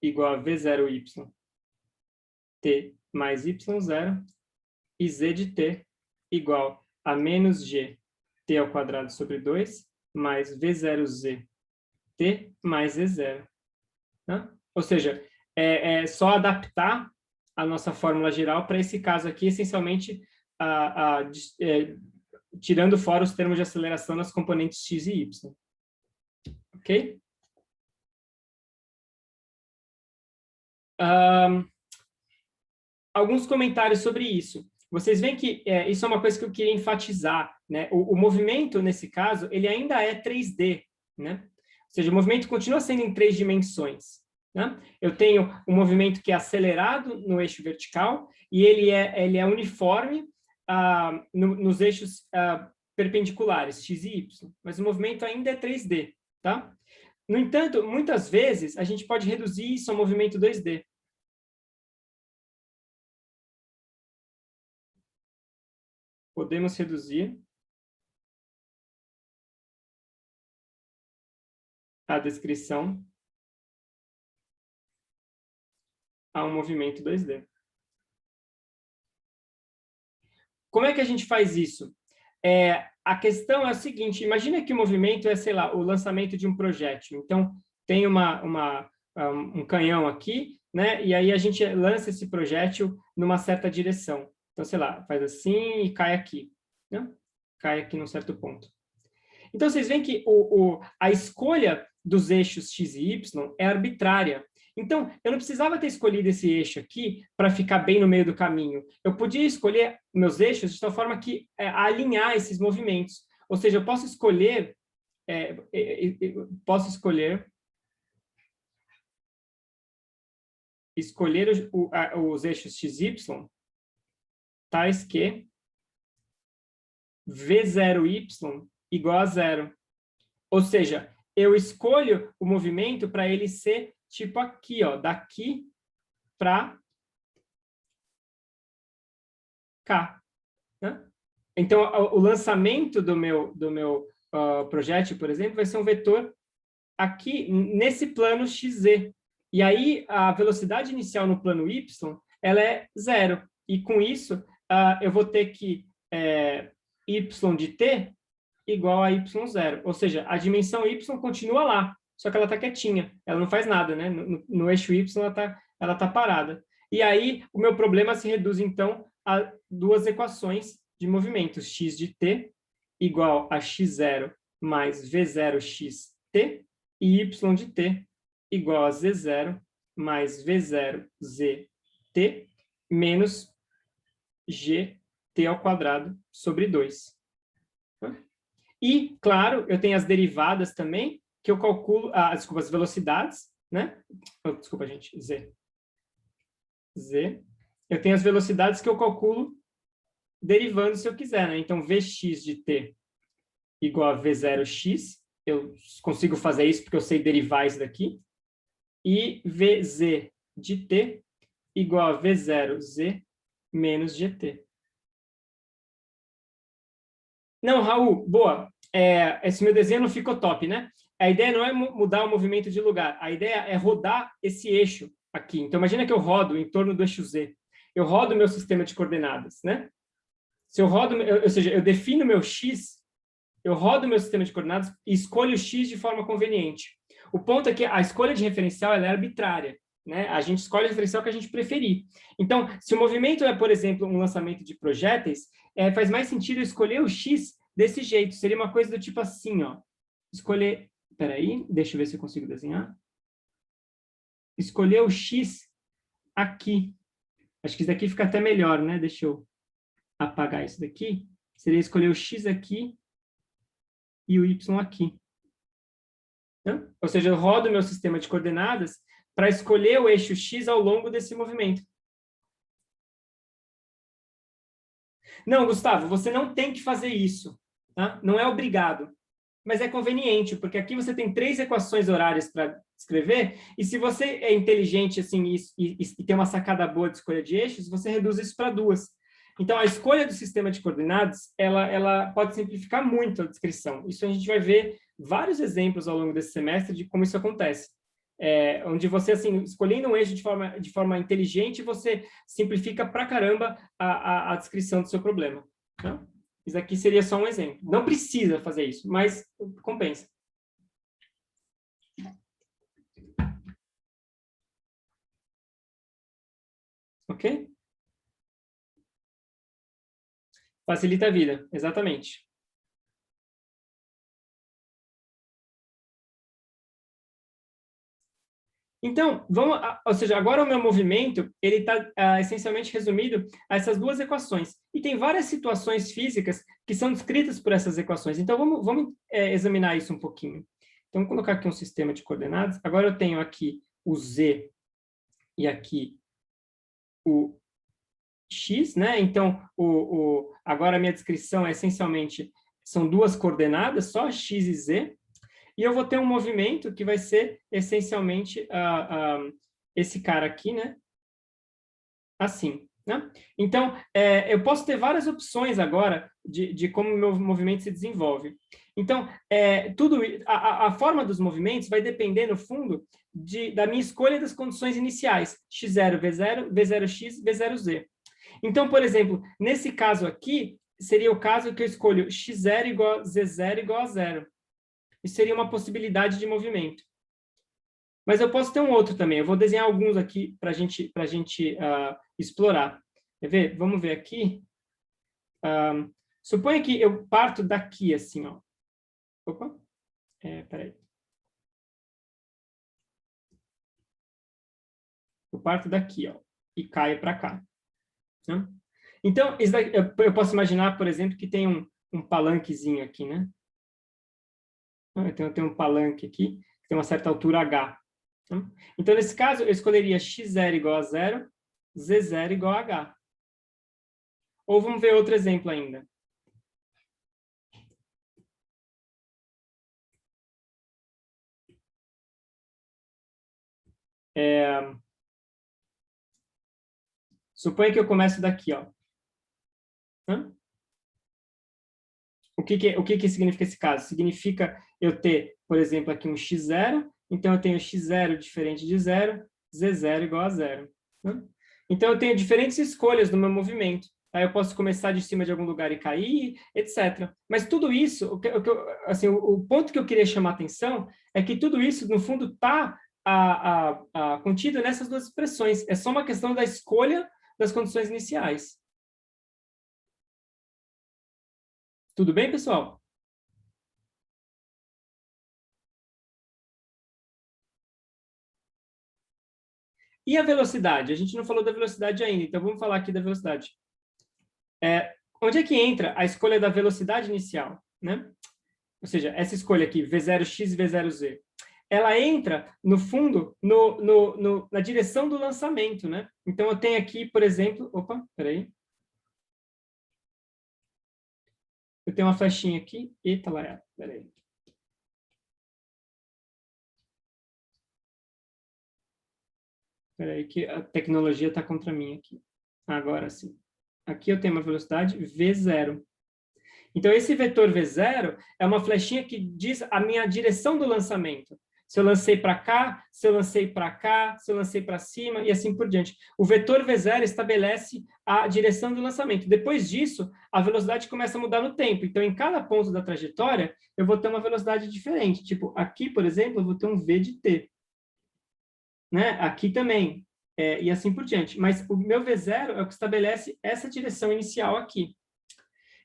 igual a v0y t mais y0, e z de t igual a menos g t ao quadrado sobre 2 mais v0z t mais z0. Tá? Ou seja, é só adaptar a nossa fórmula geral para esse caso aqui, essencialmente tirando fora os termos de aceleração nas componentes x e y. Ok? Alguns comentários sobre isso. Vocês veem que isso é uma coisa que eu queria enfatizar, né? O movimento, nesse caso, ele ainda é 3D, né? Ou seja, o movimento continua sendo em 3 dimensões. Né? Eu tenho um movimento que é acelerado no eixo vertical e ele é uniforme nos eixos perpendiculares, x e y, mas o movimento ainda é 3D. Tá? No entanto, muitas vezes, a gente pode reduzir isso a um movimento 2D. Podemos reduzir a descrição a um movimento 2D. Como é que a gente faz isso? A questão é a seguinte, imagina que o movimento é, sei lá, o lançamento de um projétil. Então, tem um canhão aqui, né? E aí a gente lança esse projétil numa certa direção. Então, sei lá, faz assim e cai aqui. Né? Cai aqui num certo ponto. Então, vocês veem que a escolha dos eixos x e y é arbitrária. Então, eu não precisava ter escolhido esse eixo aqui para ficar bem no meio do caminho. Eu podia escolher meus eixos de tal forma que alinhar esses movimentos. Ou seja, eu posso escolher, escolher os eixos x, y, tais que V0y igual a 0. Ou seja, eu escolho o movimento para ele ser tipo aqui, ó, daqui para cá. Né? Então, o lançamento do meu projétil, por exemplo, vai ser um vetor aqui nesse plano XZ. E aí, a velocidade inicial no plano Y, ela é 0. E com isso, eu vou ter que y de t igual a y0. Ou seja, a dimensão y continua lá, só que ela está quietinha. Ela não faz nada, né? No eixo y, ela tá parada. E aí, o meu problema se reduz, então, a duas equações de movimentos. X de t igual a x0 mais v0xt e y de t igual a z0 mais v0zt menos gt ao quadrado sobre 2. E, claro, eu tenho as derivadas também, que eu calculo, desculpa, as velocidades, né? Desculpa, gente, z. Eu tenho as velocidades que eu calculo derivando se eu quiser, né? Então, vx de t igual a v0x, eu consigo fazer isso porque eu sei derivar isso daqui, e vz de t igual a v0z menos gt. Não, Raul, boa. Esse meu desenho não ficou top, né? A ideia não é mudar o movimento de lugar, a ideia é rodar esse eixo aqui. Então, imagina que eu rodo em torno do eixo Z. Eu rodo o meu sistema de coordenadas, né? Se eu rodo, ou seja, eu defino meu X, eu rodo o meu sistema de coordenadas e escolho o X de forma conveniente. O ponto é que a escolha de referencial ela é arbitrária, né? A gente escolhe o referencial que a gente preferir. Então, se o movimento é, por exemplo, um lançamento de projéteis, faz mais sentido eu escolher o X desse jeito. Seria uma coisa do tipo assim, ó. Escolher... Peraí, deixa eu ver se eu consigo desenhar. Escolher o X aqui. Acho que isso daqui fica até melhor, né? Deixa eu apagar isso daqui. Seria escolher o X aqui e o Y aqui. Então, ou seja, eu rodo o meu sistema de coordenadas para escolher o eixo X ao longo desse movimento. Não, Gustavo, você não tem que fazer isso. Tá? Não é obrigado. Mas é conveniente, porque aqui você tem 3 equações horárias para escrever, e se você é inteligente assim, e tem uma sacada boa de escolha de eixos, você reduz isso para 2. Então, a escolha do sistema de coordenadas, ela pode simplificar muito a descrição. Isso a gente vai ver vários exemplos ao longo desse semestre de como isso acontece. Onde você, assim, escolhendo um eixo de forma inteligente, você simplifica pra caramba a descrição do seu problema. Tá? Isso aqui seria só um exemplo. Não precisa fazer isso, mas compensa. Ok? Facilita a vida, exatamente. Então, ou seja, agora o meu movimento ele está essencialmente resumido a essas 2 equações. E tem várias situações físicas que são descritas por essas equações. Então, vamos examinar isso um pouquinho. Então, vou colocar aqui um sistema de coordenadas. Agora eu tenho aqui o Z e aqui o X, né? Então, agora a minha descrição é essencialmente, são 2 coordenadas, só X e Z. E eu vou ter um movimento que vai ser, essencialmente, esse cara aqui, né? Assim, né? Então, eu posso ter várias opções agora de como o meu movimento se desenvolve. Então, a forma dos movimentos vai depender, no fundo, da minha escolha das condições iniciais. X0, V0, V0x, V0z. Então, por exemplo, nesse caso aqui, seria o caso que eu escolho x0 igual a z0 igual a 0. Isso seria uma possibilidade de movimento. Mas eu posso ter um outro também. Eu vou desenhar alguns aqui para a gente explorar. Quer ver? Vamos ver aqui. Suponha que eu parto daqui, assim, ó. Opa. Peraí. Eu parto daqui, ó. E caio para cá. Né? Então, isso daqui, eu posso imaginar, por exemplo, que tem um palanquezinho aqui, né? Então, eu tenho um palanque aqui, que tem uma certa altura h. Então, nesse caso, eu escolheria x0 igual a 0, z0 igual a h. Ou vamos ver outro exemplo ainda. Suponha que eu começo daqui, ó. O que significa esse caso? Significa eu ter, por exemplo, aqui um x0, então eu tenho x0 diferente de 0, z0 igual a 0. Então eu tenho diferentes escolhas no meu movimento. Tá? Eu posso começar de cima de algum lugar e cair, etc. Mas tudo isso, assim, o ponto que eu queria chamar a atenção é que tudo isso, no fundo, está contido nessas duas expressões. É só uma questão da escolha das condições iniciais. Tudo bem, pessoal? E a velocidade? A gente não falou da velocidade ainda, então vamos falar aqui da velocidade. Onde é que entra a escolha da velocidade inicial? Né? Ou seja, essa escolha aqui, V0x e V0z. Ela entra, no fundo, na direção do lançamento. Né? Então, eu tenho aqui, por exemplo... Opa, peraí. Eu tenho uma flechinha aqui. Eita, lá, peraí. Espera aí que a tecnologia está contra mim aqui. Agora sim. Aqui eu tenho uma velocidade V0. Então, esse vetor V0 é uma flechinha que diz a minha direção do lançamento. Se eu lancei para cá, se eu lancei para cá, se eu lancei para cima e assim por diante. O vetor V0 estabelece a direção do lançamento. Depois disso, a velocidade começa a mudar no tempo. Então, em cada ponto da trajetória, eu vou ter uma velocidade diferente. Tipo, aqui, por exemplo, eu vou ter um V de t. Né? Aqui também, e assim por diante. Mas o meu V0 é o que estabelece essa direção inicial aqui.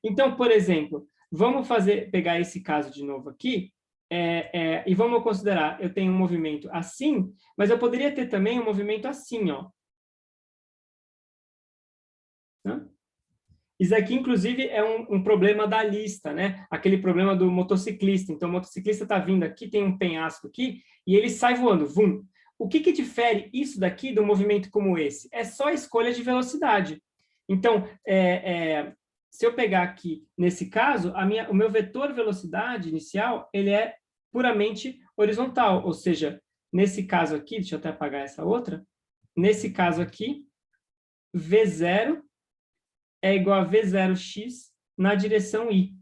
Então, por exemplo, vamos pegar esse caso de novo aqui, e vamos considerar, eu tenho um movimento assim, mas eu poderia ter também um movimento assim, ó. Né? Isso aqui, inclusive, é um problema da lista, né? Aquele problema do motociclista. Então, o motociclista está vindo aqui, tem um penhasco aqui, e ele sai voando, vum. O que difere isso daqui de um movimento como esse? É só a escolha de velocidade. Então, se eu pegar aqui, nesse caso, o meu vetor velocidade inicial, ele é puramente horizontal. Ou seja, nesse caso aqui, deixa eu até apagar essa outra, nesse caso aqui, V0 é igual a V0x na direção I.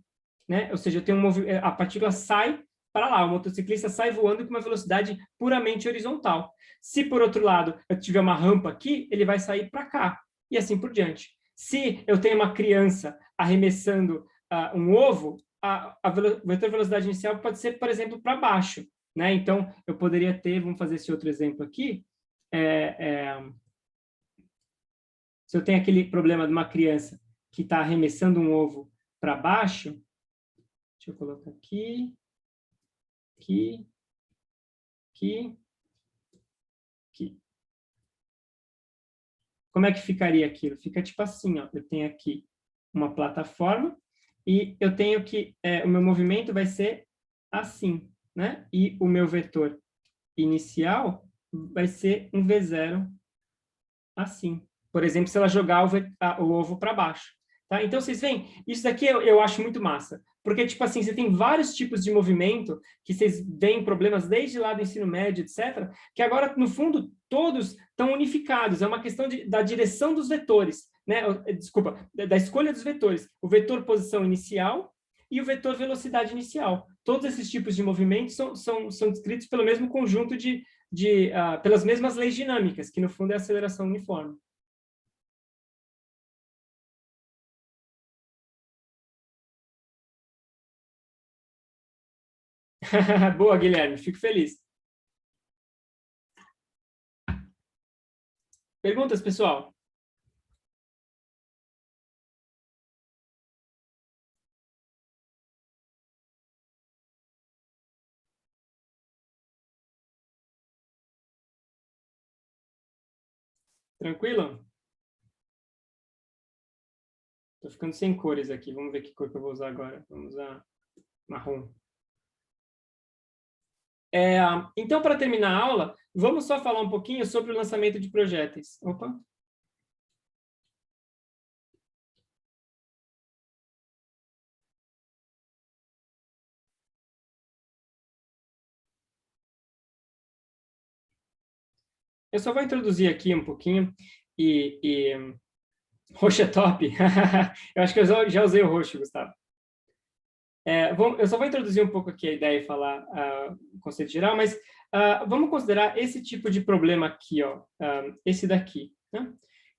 Né? Ou seja, eu tenho a partícula sai para lá, o motociclista sai voando com uma velocidade puramente horizontal. Se, por outro lado, eu tiver uma rampa aqui, ele vai sair para cá, e assim por diante. Se eu tenho uma criança arremessando um ovo, o vetor velocidade inicial pode ser, por exemplo, para baixo. Né? Então, eu poderia ter, vamos fazer esse outro exemplo aqui, se eu tenho aquele problema de uma criança que está arremessando um ovo para baixo, deixa eu colocar aqui, aqui, aqui, aqui. Como é que ficaria aquilo? Fica tipo assim, ó. Eu tenho aqui uma plataforma e eu tenho que o meu movimento vai ser assim, né? E o meu vetor inicial vai ser um V0 assim. Por exemplo, se ela jogar o ovo para baixo. Tá? Então, vocês veem, isso daqui eu acho muito massa. Porque, tipo assim, você tem vários tipos de movimento que vocês veem problemas desde lá do ensino médio, etc., que agora, no fundo, todos estão unificados. É uma questão da direção dos vetores. Né? Desculpa, da escolha dos vetores. O vetor posição inicial e o vetor velocidade inicial. Todos esses tipos de movimentos são descritos pelo mesmo conjunto pelas mesmas leis dinâmicas, que no fundo é a aceleração uniforme. Boa, Guilherme, fico feliz. Perguntas, pessoal? Tranquilo? Estou ficando sem cores aqui. Vamos ver que cor que eu vou usar agora. Vamos usar marrom. Então, para terminar a aula, vamos só falar um pouquinho sobre o lançamento de projéteis. Opa! Eu só vou introduzir aqui um pouquinho roxo é top. Eu acho que eu já usei o roxo, Gustavo. Eu só vou introduzir um pouco aqui a ideia e falar o conceito geral, mas vamos considerar esse tipo de problema aqui, ó, esse daqui. Né?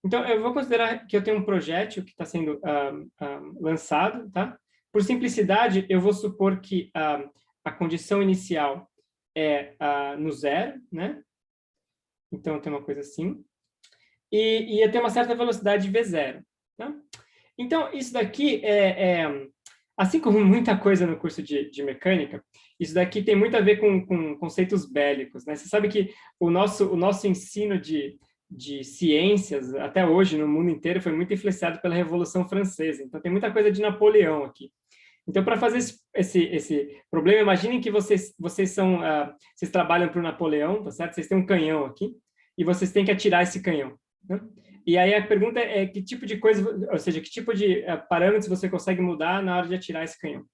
Então, eu vou considerar que eu tenho um projétil que está sendo lançado. Tá? Por simplicidade, eu vou supor que a condição inicial é no zero, né? Então, tem uma coisa assim. E ia ter uma certa velocidade V0. Tá? Então, isso daqui assim como muita coisa no curso de mecânica, isso daqui tem muito a ver com conceitos bélicos. Né? Você sabe que o nosso ensino de ciências, até hoje, no mundo inteiro, foi muito influenciado pela Revolução Francesa. Então, tem muita coisa de Napoleão aqui. Então, para fazer esse problema, imaginem que vocês trabalham para o Napoleão, tá certo? Vocês têm um canhão aqui, e vocês têm que atirar esse canhão. Né? E aí a pergunta é que tipo de coisa, ou seja, que tipo de parâmetros você consegue mudar na hora de atirar esse canhão.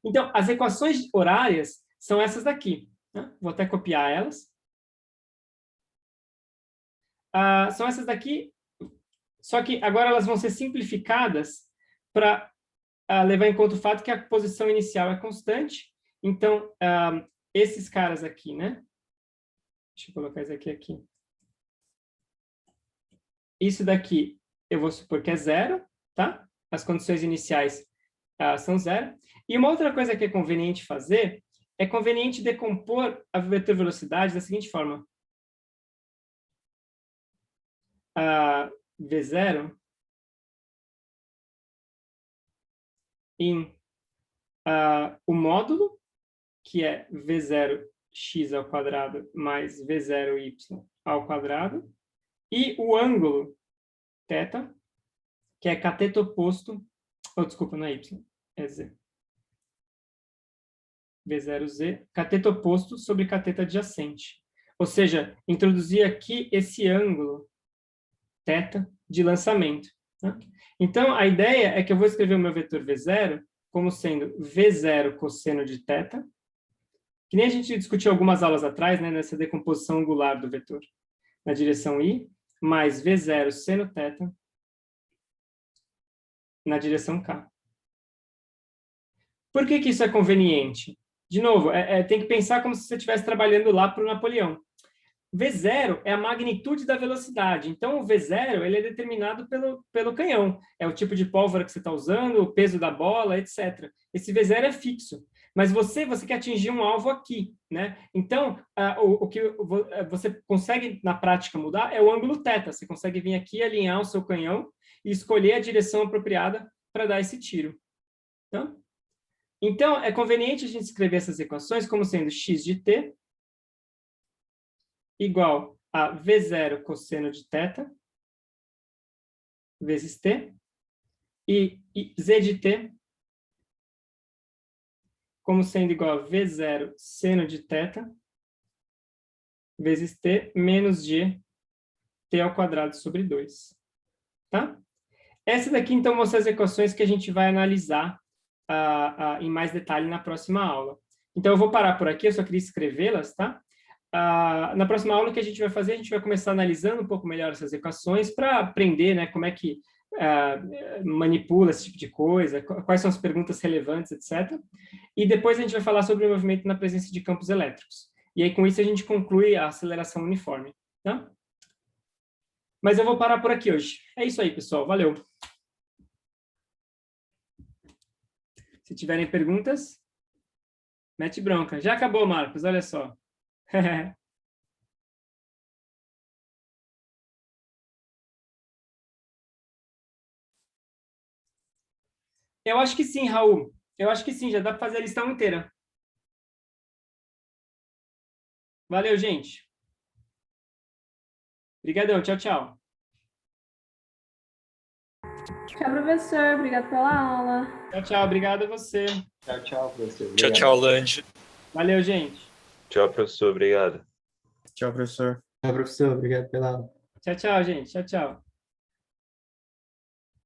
Então, as equações horárias são essas daqui. Né? Vou até copiar elas. São essas daqui, só que agora elas vão ser simplificadas para levar em conta o fato que a posição inicial é constante. Então, esses caras aqui, né? Deixa eu colocar isso aqui. Isso daqui, eu vou supor que é zero, tá? As condições iniciais são zero. E uma outra coisa que é conveniente fazer, é conveniente decompor a vetor velocidade da seguinte forma. V0 em o módulo, que é V0x ao quadrado mais V0y ao quadrado, e o ângulo θ, que é cateto oposto, desculpa, não é y, é z. V0z, cateto oposto sobre cateto adjacente. Ou seja, introduzir aqui esse ângulo θ de lançamento. Né? Então, a ideia é que eu vou escrever o meu vetor V0 como sendo V0 cosseno de θ, que nem a gente discutiu algumas aulas atrás, né, nessa decomposição angular do vetor, na direção I, mais V0 seno θ na direção K. Por que isso é conveniente? De novo, tem que pensar como se você estivesse trabalhando lá para o Napoleão. V0 é a magnitude da velocidade. Então, o V0 ele é determinado pelo canhão. É o tipo de pólvora que você está usando, o peso da bola, etc. Esse V0 é fixo. Mas você quer atingir um alvo aqui. Né? Então, o que você consegue, na prática, mudar é o ângulo θ. Você consegue vir aqui, alinhar o seu canhão e escolher a direção apropriada para dar esse tiro. Tá? Então, é conveniente a gente escrever essas equações como sendo x de t igual a V0 cosseno de θ vezes t e z de t como sendo igual a V0 seno de θ vezes t menos g t ao quadrado sobre 2. Tá? Essas daqui, então, vão ser as equações que a gente vai analisar em mais detalhe na próxima aula. Então, eu vou parar por aqui, eu só queria escrevê-las, tá? Na próxima aula, o que a gente vai fazer? A gente vai começar analisando um pouco melhor essas equações para aprender, né, como é que manipula esse tipo de coisa, quais são as perguntas relevantes, etc. E depois a gente vai falar sobre o movimento na presença de campos elétricos. E aí, com isso, a gente conclui a aceleração uniforme. Tá? Mas eu vou parar por aqui hoje. É isso aí, pessoal. Valeu! Se tiverem perguntas, mete bronca. Já acabou, Marcos, olha só. Eu acho que sim, Raul. Eu acho que sim, já dá para fazer a listão inteira. Valeu, gente. Obrigadão, tchau, tchau. Tchau, professor. Obrigado pela aula. Tchau, tchau. Obrigado a você. Tchau, professor. Tchau, Obrigado. tchau, Lange. Valeu, gente. Tchau, professor. Obrigado. Tchau, professor. Tchau, professor. Obrigado pela aula. Tchau, tchau, gente. Tchau, tchau.